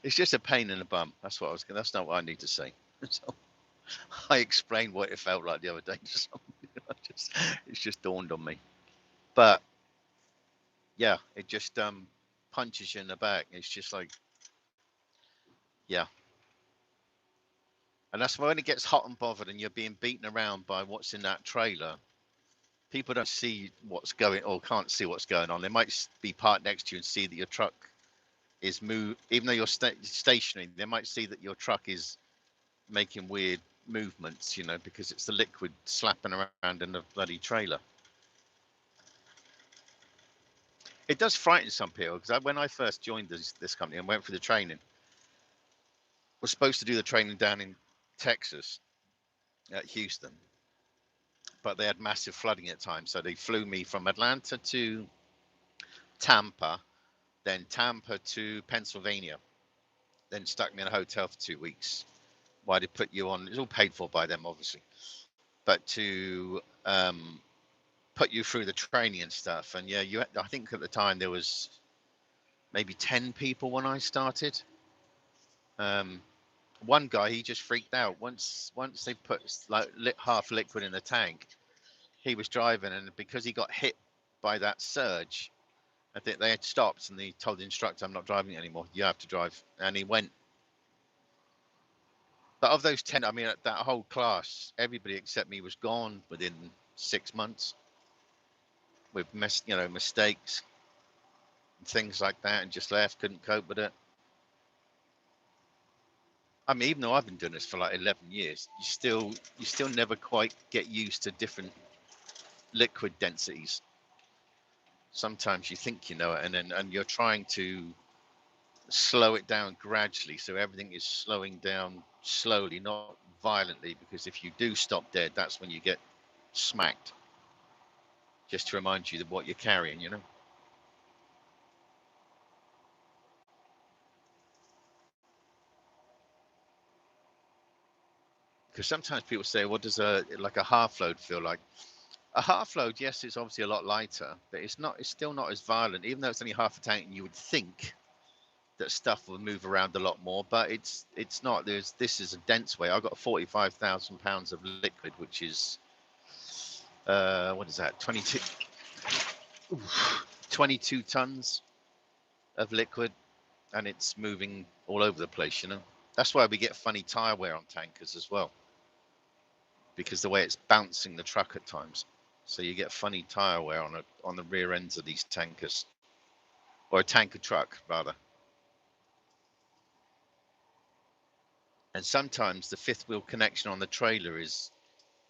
It's just a pain in the bum. That's what I was. That's not what I need to say. So I explained what it felt like the other day. It's just dawned on me. But yeah, it just punches you in the back. It's just like, yeah. And that's when it gets hot and bothered and you're being beaten around by what's in that trailer. People don't see what's going or can't see what's going on. They might be parked next to you and see that your truck is even though you're stationary, they might see that your truck is making weird movements, because it's the liquid slapping around in the bloody trailer. It does frighten some people because when I first joined this company and went for the training, was supposed to do the training down in Texas at Houston, but they had massive flooding at times, so they flew me from Atlanta to Tampa, then Tampa to Pennsylvania, then stuck me in a hotel for 2 weeks. Why they put you on? It's all paid for by them, obviously, but to put you through the training and stuff. And yeah, I think at the time there was maybe 10 people when I started. One guy, he just freaked out once they put like half liquid in the tank. He was driving, and because he got hit by that surge, I think they had stopped and he told the instructor, I'm not driving it anymore, you have to drive. And he went. But of those 10, I mean, that whole class, everybody except me was gone within 6 months with mistakes and things like that, and just left, couldn't cope with it. I mean, even though I've been doing this for like 11 years, you still never quite get used to different liquid densities. Sometimes you think you know it, and you're trying to slow it down gradually, so everything is slowing down slowly, not violently, because if you do stop dead, that's when you get smacked. Just to remind you of what you're carrying, you know. Because sometimes people say, what does a half load feel like? A half load, yes, it's obviously a lot lighter, but it's not. It's still not as violent, even though it's only half a tank. And you would think that stuff will move around a lot more, but it's not. This is a dense way. I've got 45,000 pounds of liquid, which is what is that? 22 tons of liquid, and it's moving all over the place. You know, that's why we get funny tire wear on tankers as well, because the way it's bouncing the truck at times. So you get funny tire wear on the rear ends of these tankers, or a tanker truck rather. And sometimes the fifth wheel connection on the trailer is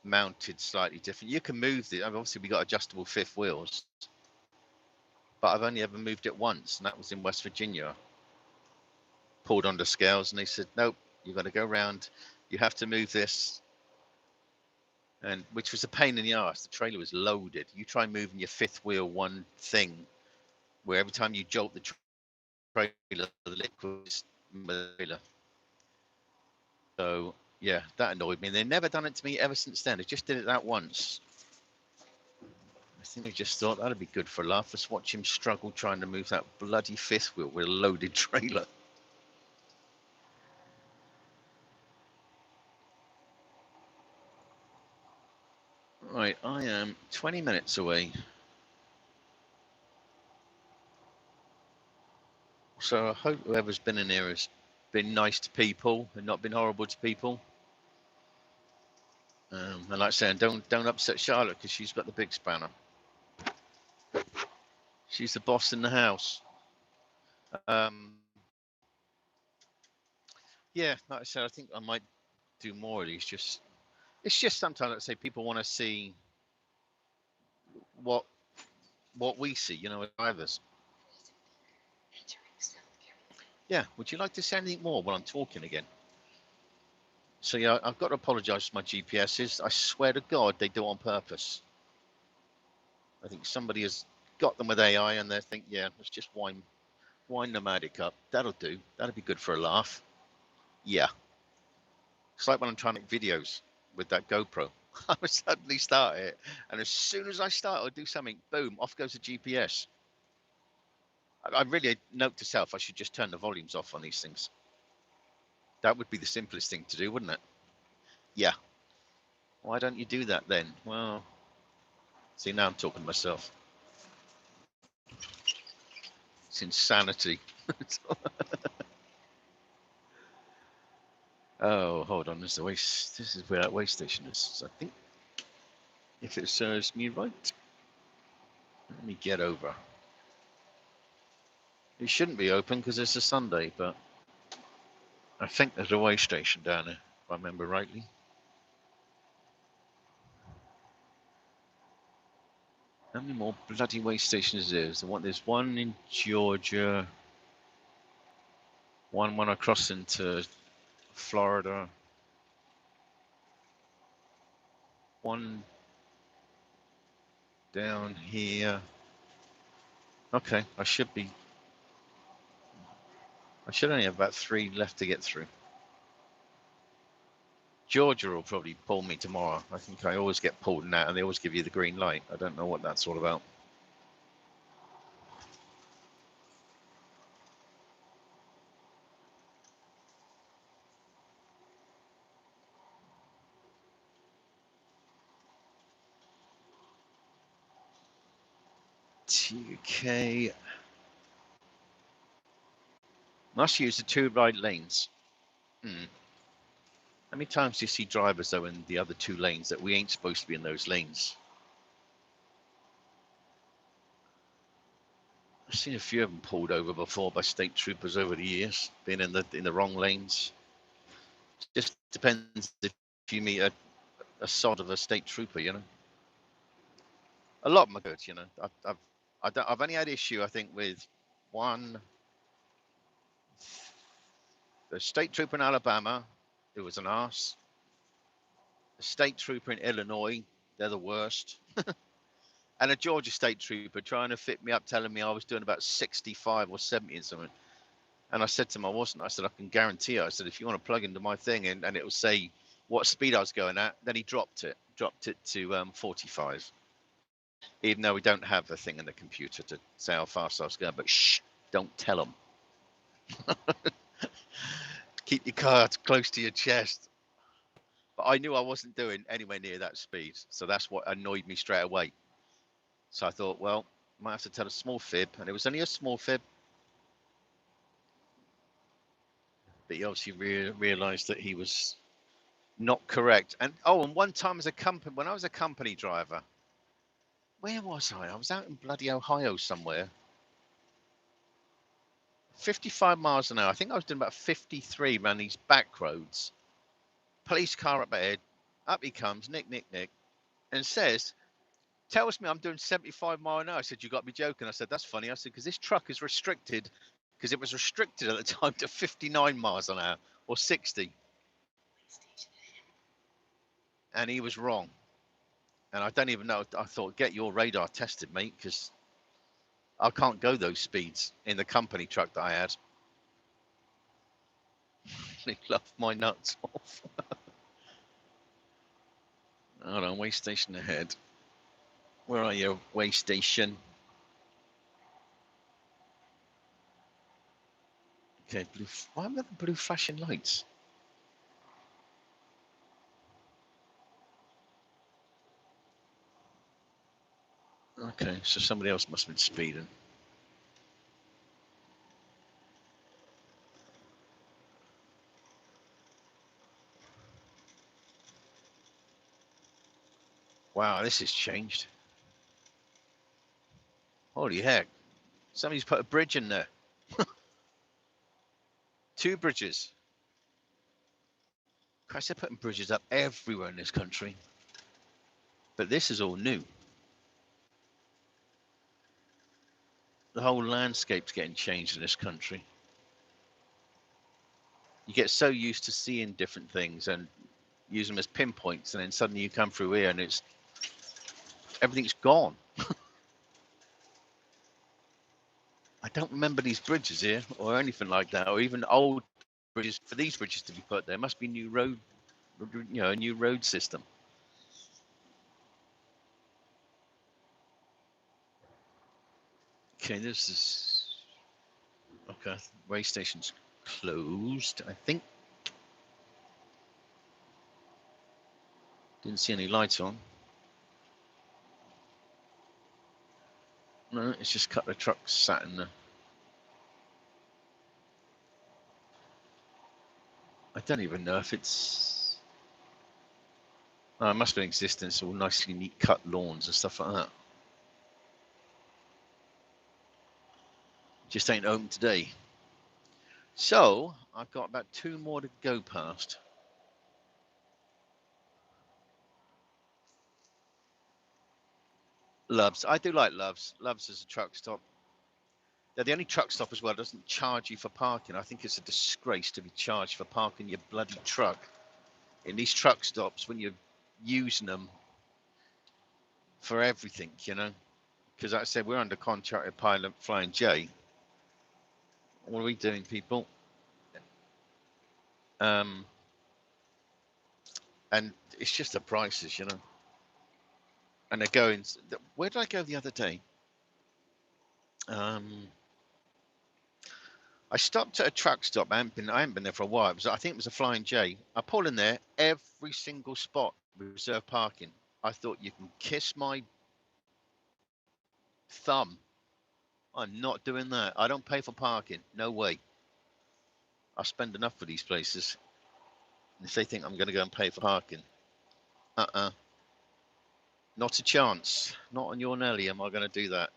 mounted slightly different. You can move the. Obviously, we got adjustable fifth wheels, but I've only ever moved it once, and that was in West Virginia. Pulled on the scales, and they said, "Nope, you've got to go around. You have to move this." And which was a pain in the ass. The trailer was loaded. You try moving your fifth wheel one thing, where every time you jolt the trailer, the liquid is in the trailer. So yeah, that annoyed me. They've never done it to me ever since then. They just did it that once. I think they just thought that'd be good for a laugh. Let's watch him struggle trying to move that bloody fifth wheel with a loaded trailer. Right, I am 20 minutes away. So I hope whoever's been in here has been nice to people and not been horrible to people. And like I say, don't upset Charlotte, because she's got the big spanner. She's the boss in the house. Yeah, like I said, I think I might do more of these. It's just sometimes, let's say, people want to see what we see, you know, as drivers. Yeah, would you like to say anything more while I'm talking again? So yeah, I've got to apologise for my GPSs. I swear to God, they do it on purpose. I think somebody has got them with AI, and they think, yeah, let's just wind Nomadic up. That'll do. That'll be good for a laugh. Yeah. It's like when I'm trying to make videos with that GoPro. I would suddenly start it, and as soon as I start or do something, boom, off goes the GPS. I really note to self, I should just turn the volumes off on these things. That would be the simplest thing to do, wouldn't it? Yeah. Why don't you do that then? Well, see, now I'm talking to myself. It's insanity. Oh, hold on. This is where that waste station is, I think. If it serves me right. Let me get over. It shouldn't be open because it's a Sunday, but I think there's a way station down there, if I remember rightly. How many more bloody way stations is there? There's one in Georgia, one across into Florida, one down here. Okay, I should only have about 3 left to get through. Georgia will probably pull me tomorrow. I think I always get pulled in that, and they always give you the green light. I don't know what that's all about. TK. Must use the 2 right lanes. How many times do you see drivers, though, in the other 2 lanes that we ain't supposed to be in those lanes? I've seen a few of them pulled over before by state troopers over the years, being in the wrong lanes. Just depends if you meet a sod of a state trooper, you know. A lot of them are good, you know. I've only had issue, I think, with one. The state trooper in Alabama, it was an arse. The state trooper in Illinois, they're the worst. And a Georgia state trooper trying to fit me up, telling me I was doing about 65 or 70 and something. And I said to him I wasn't. I said, I can guarantee you. I said, if you want to plug into my thing and it will say what speed I was going at, then he dropped it to 45. Even though we don't have a thing in the computer to say how fast I was going. But shh, don't tell them. Keep your card close to your chest. But I knew I wasn't doing anywhere near that speed. So that's what annoyed me straight away. So I thought, well, I might have to tell a small fib. And it was only a small fib. But he obviously realised that he was not correct. And and one time as a company, when I was a company driver, where was I? I was out in bloody Ohio somewhere. 55 miles an hour. I think I was doing about 53 around these back roads. Police car up ahead. Up he comes, Nick, and tells me I'm doing 75 miles an hour. I said, you got to be joking. I said, that's funny. I said, because this truck is restricted, because it was restricted at the time to 59 miles an hour or 60. And he was wrong. And I don't even know. I thought, get your radar tested, mate, because I can't go those speeds in the company truck that I had. He laughed my nuts off. Hold on, way station ahead. Where are you, way station? Okay, blue. Why are there blue flashing lights? Okay, so somebody else must have been speeding. Wow, this has changed. Holy heck. Somebody's put a bridge in there. 2 bridges. Christ, they're putting bridges up everywhere in this country. But this is all new. The whole landscape's getting changed in this country. You get so used to seeing different things and use them as pinpoints, and then suddenly you come through here and everything's gone. I don't remember these bridges here or anything like that, or even old bridges. For these bridges to be put there must be new road, a new road system. Okay, this is okay. Way station's closed, I think. Didn't see any lights on. No, it's just a couple of trucks sat in there. I don't even know if it's. Oh, it must be in existence. All nicely neat cut lawns and stuff like that. Just ain't open today. So I've got about 2 more to go past. Loves. I do like Loves. Loves is a truck stop. They're the only truck stop as well that doesn't charge you for parking. I think it's a disgrace to be charged for parking your bloody truck in these truck stops when you're using them for everything, you know. Because like I said, we're under contract with Pilot Flying J. What are we doing, people? And it's just the prices, you know. And they're going. Where did I go the other day? I stopped at a truck stop. I haven't been there for a while. I think it was a Flying J. I pull in there, every single spot reserved parking. I thought, you can kiss my thumb. I'm not doing that. I don't pay for parking. No way. I spend enough for these places. And if they think I'm going to go and pay for parking, not a chance. Not on your Nelly am I going to do that.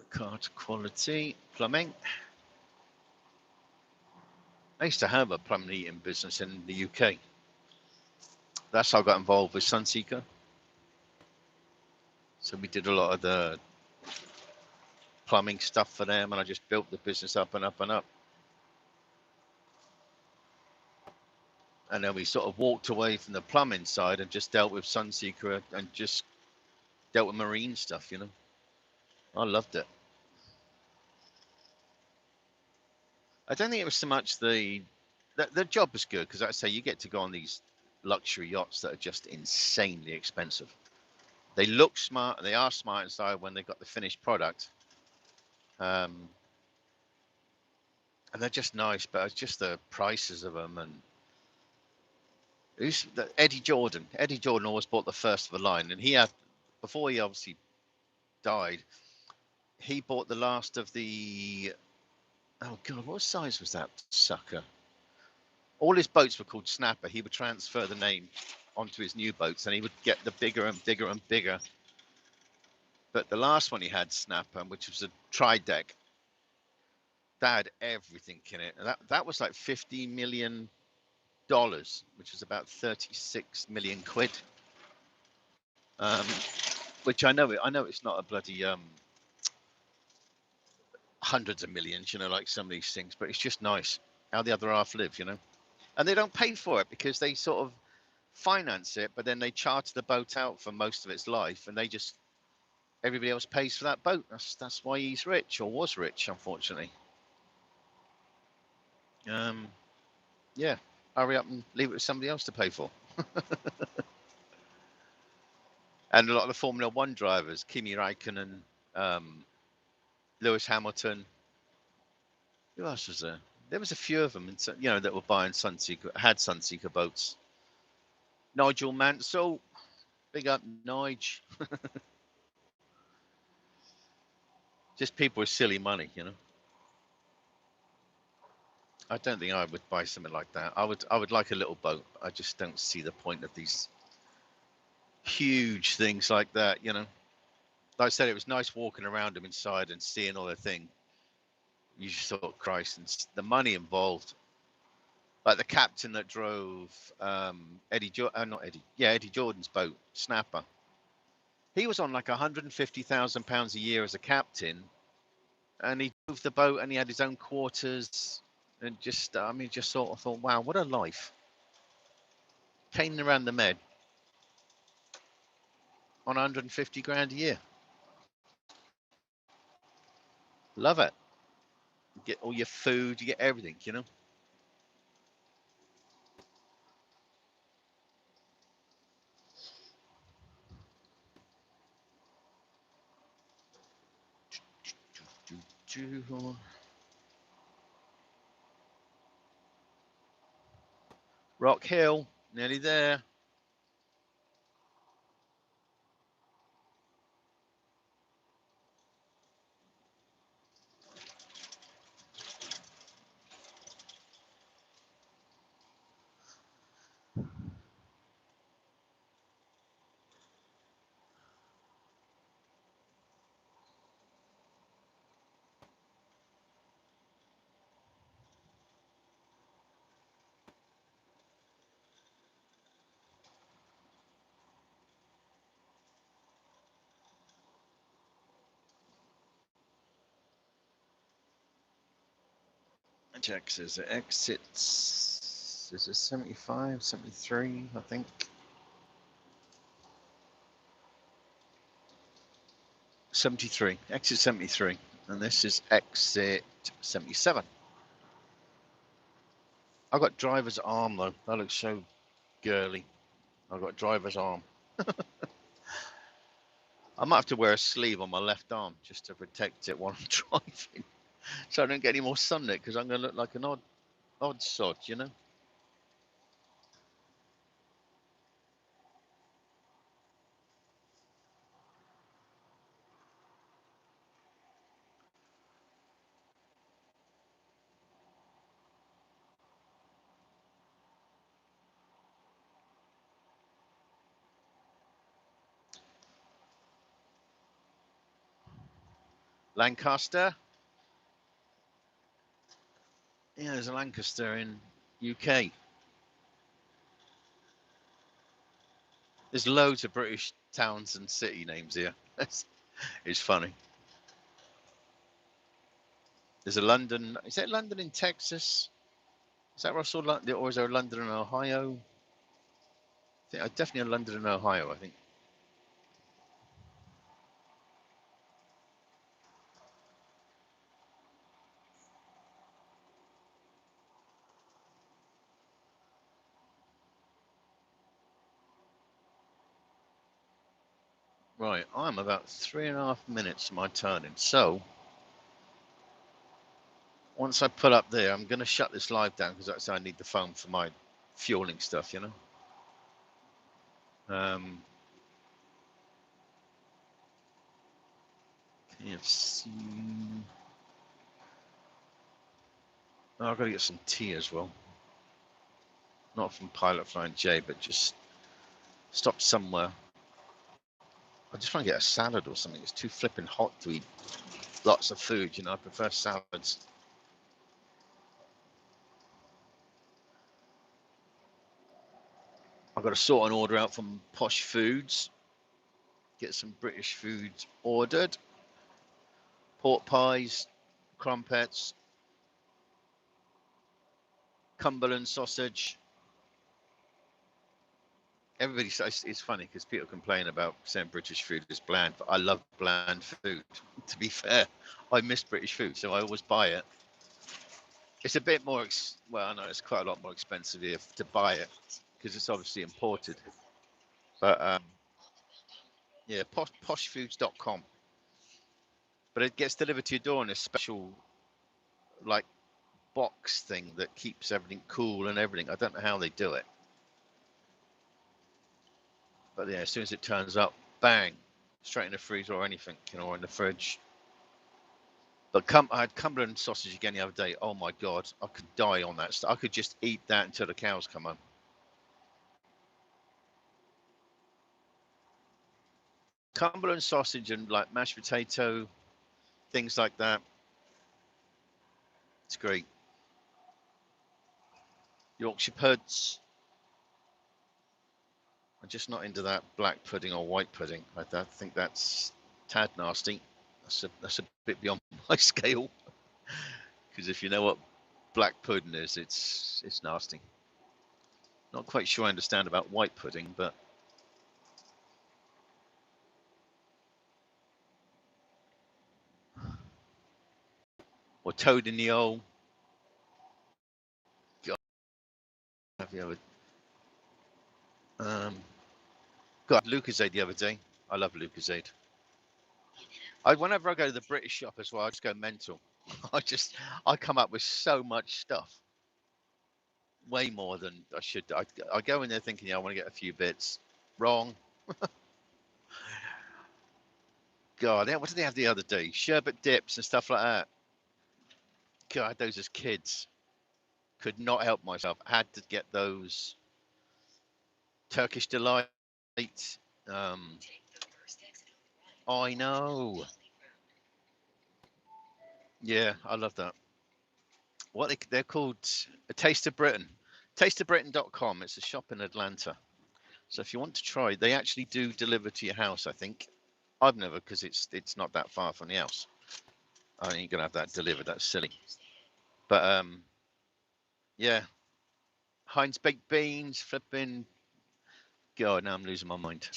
Card quality, plumbing. I used to have a plumbing heating business in the UK. That's how I got involved with Sunseeker. So we did a lot of the plumbing stuff for them, and I just built the business up and up and up. And then we sort of walked away from the plumbing side and just dealt with Sunseeker and just dealt with marine stuff, you know. I loved it. I don't think it was so much the job was good, because like I say, you get to go on these luxury yachts that are just insanely expensive. They look smart, and they are smart inside when they've got the finished product. And they're just nice, but it's just the prices of them. And Eddie Jordan? Eddie Jordan always bought the first of the line, and he had, before he obviously died, he bought the last of the, oh God, what size was that sucker? All his boats were called Snapper. He would transfer the name onto his new boats, and he would get the bigger and bigger and bigger. But the last one he had, Snapper, which was a tri-deck, that had everything in it. And that was like $50 million, which was about 36 million quid. Which I know it's not a bloody hundreds of millions, you know, like some of these things, but it's just nice how the other half lives, you know. And they don't pay for it because they sort of finance it, but then they charter the boat out for most of its life, and they just, everybody else pays for that boat. That's why he's rich, or was rich, unfortunately. Yeah, hurry up and leave it to somebody else to pay for. And a lot of the Formula One drivers, Kimi Raikkonen, Lewis Hamilton. Who else was there? There was a few of them, you know, that were buying had Sunseeker boats. Nigel Mansell, big up Nige. Just people with silly money, you know. I don't think I would buy something like that. I would like a little boat. I just don't see the point of these huge things like that, you know. Like I said, it was nice walking around them inside and seeing all the thing. You just thought, Christ, and the money involved. Like the captain that drove Eddie Jordan's boat, Snapper. He was on like £150,000 a year as a captain, and he drove the boat, and he had his own quarters, and just, I mean, just sort of thought, wow, what a life. Caning around the Med on 150 grand a year. Love it. You get all your food, you get everything, you know. Rock Hill, nearly there. Jack says it exits. Is it 75, 73, I think. 73, exit 73, and this is exit 77. I've got driver's arm though. That looks so girly. I've got driver's arm. I might have to wear a sleeve on my left arm just to protect it while I'm driving, so I don't get any more sunlight, because I'm going to look like an odd sod, you know. Lancaster. Yeah, there's a Lancaster in UK. There's loads of British towns and city names here. It's funny. There's a London. Is that London in Texas? Is that Russell London, or is there a London in Ohio? I think definitely a London in Ohio, I think. Right, I'm about 3.5 minutes to my turning. So once I pull up there, I'm going to shut this live down because I need the phone for my fueling stuff, you know. KFC. Oh, I've got to get some tea as well. Not from Pilot Flying J, but just stop somewhere. I just want to get a salad or something. It's too flipping hot to eat lots of food, you know. I prefer salads. I've got to sort an order out from Posh Foods. Get some British food ordered. Pork pies, crumpets, Cumberland sausage. Everybody says it's funny because people complain about saying British food is bland, but I love bland food. To be fair, I miss British food, so I always buy it. It's a bit more, well, I know it's quite a lot more expensive here to buy it because it's obviously imported. But yeah, poshfoods.com. But it gets delivered to your door in a special, like, box thing that keeps everything cool and everything. I don't know how they do it. But yeah, as soon as it turns up, bang, straight in the freezer or anything, you know, or in the fridge. But I had Cumberland sausage again the other day. Oh my God, I could die on that stuff. I could just eat that until the cows come home. Cumberland sausage and like mashed potato, things like that. It's great. Yorkshire puds. I'm just not into that black pudding or white pudding. I think that's tad nasty. That's a bit beyond my scale. Because if you know what black pudding is, it's nasty. Not quite sure I understand about white pudding, but or toad in the hole. God, have you ever? Got Lucozade the other day. I love Lucozade. Whenever I go to the British shop as well, I just go mental. I come up with so much stuff, way more than I should. I go in there thinking, yeah, I want to get a few bits. Wrong. God, what did they have the other day? Sherbet dips and stuff like that. God, those as kids. Could not help myself. Had to get those Turkish delight. Oh, I know. Yeah, I love that. They're called a Taste of Britain. Tasteofbritain.com. It's a shop in Atlanta. So if you want to try, they actually do deliver to your house, I think. I've never, because it's not that far from the house. I ain't gonna have that delivered. That's silly. But yeah, Heinz baked beans, flipping. God, now I'm losing my mind.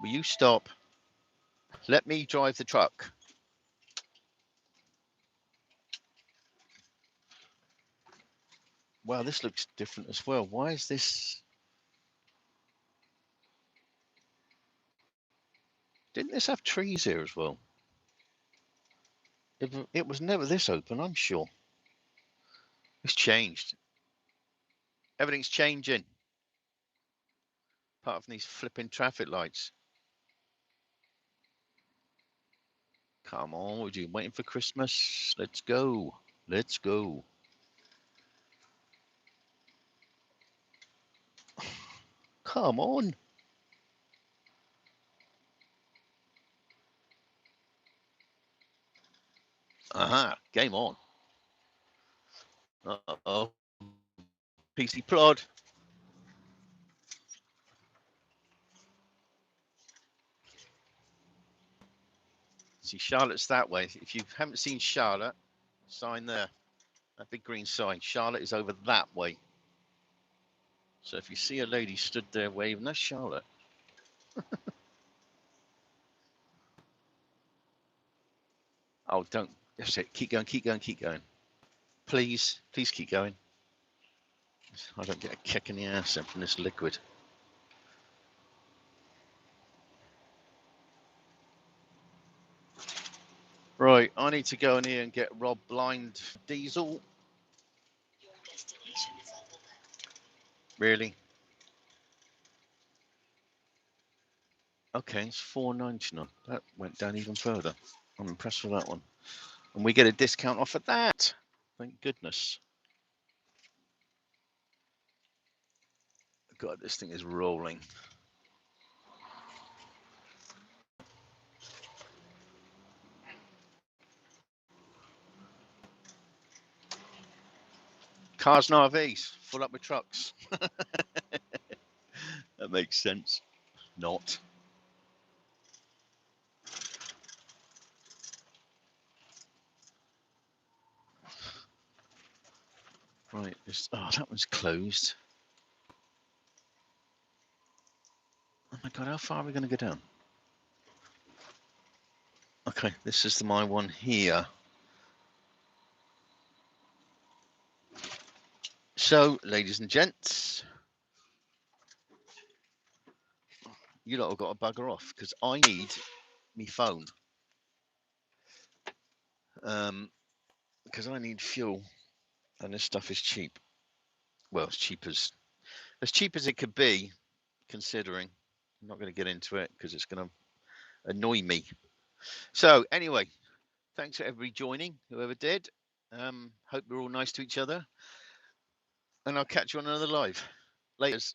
Will you stop? Let me drive the truck. Wow, this looks different as well. Why is this? Didn't this have trees here as well? It was never this open, I'm sure. It's changed. Everything's changing. Apart from these flipping traffic lights. Come on, what are you waiting for Christmas? Let's go. Let's go. Come on. Aha, game on. Uh-oh. PC plod. See, Charlotte's that way. If you haven't seen Charlotte, sign there. That big green sign. Charlotte is over that way. So if you see a lady stood there waving, that's Charlotte. Oh, don't. That's it. Keep going, keep going, keep going. Please, please keep going. I don't get a kick in the ass from this liquid. Right, I need to go in here and get Rob Blind Diesel. Really? Okay, it's $4.99. That went down even further. I'm impressed with that one. And we get a discount off of that. Thank goodness. God, this thing is rolling. Cars and RVs, full up with trucks. That makes sense. Not. Right, oh, that one's closed. Oh my God, how far are we going to go down? Okay, this is my one here. So, ladies and gents, you lot have got to bugger off because I need me phone. Because I need fuel, and this stuff is cheap. Well, as cheap as it could be, considering. I'm not going to get into it because it's going to annoy me. So anyway, thanks for everybody joining, whoever did. Hope we're all nice to each other, and I'll catch you on another live. Laters.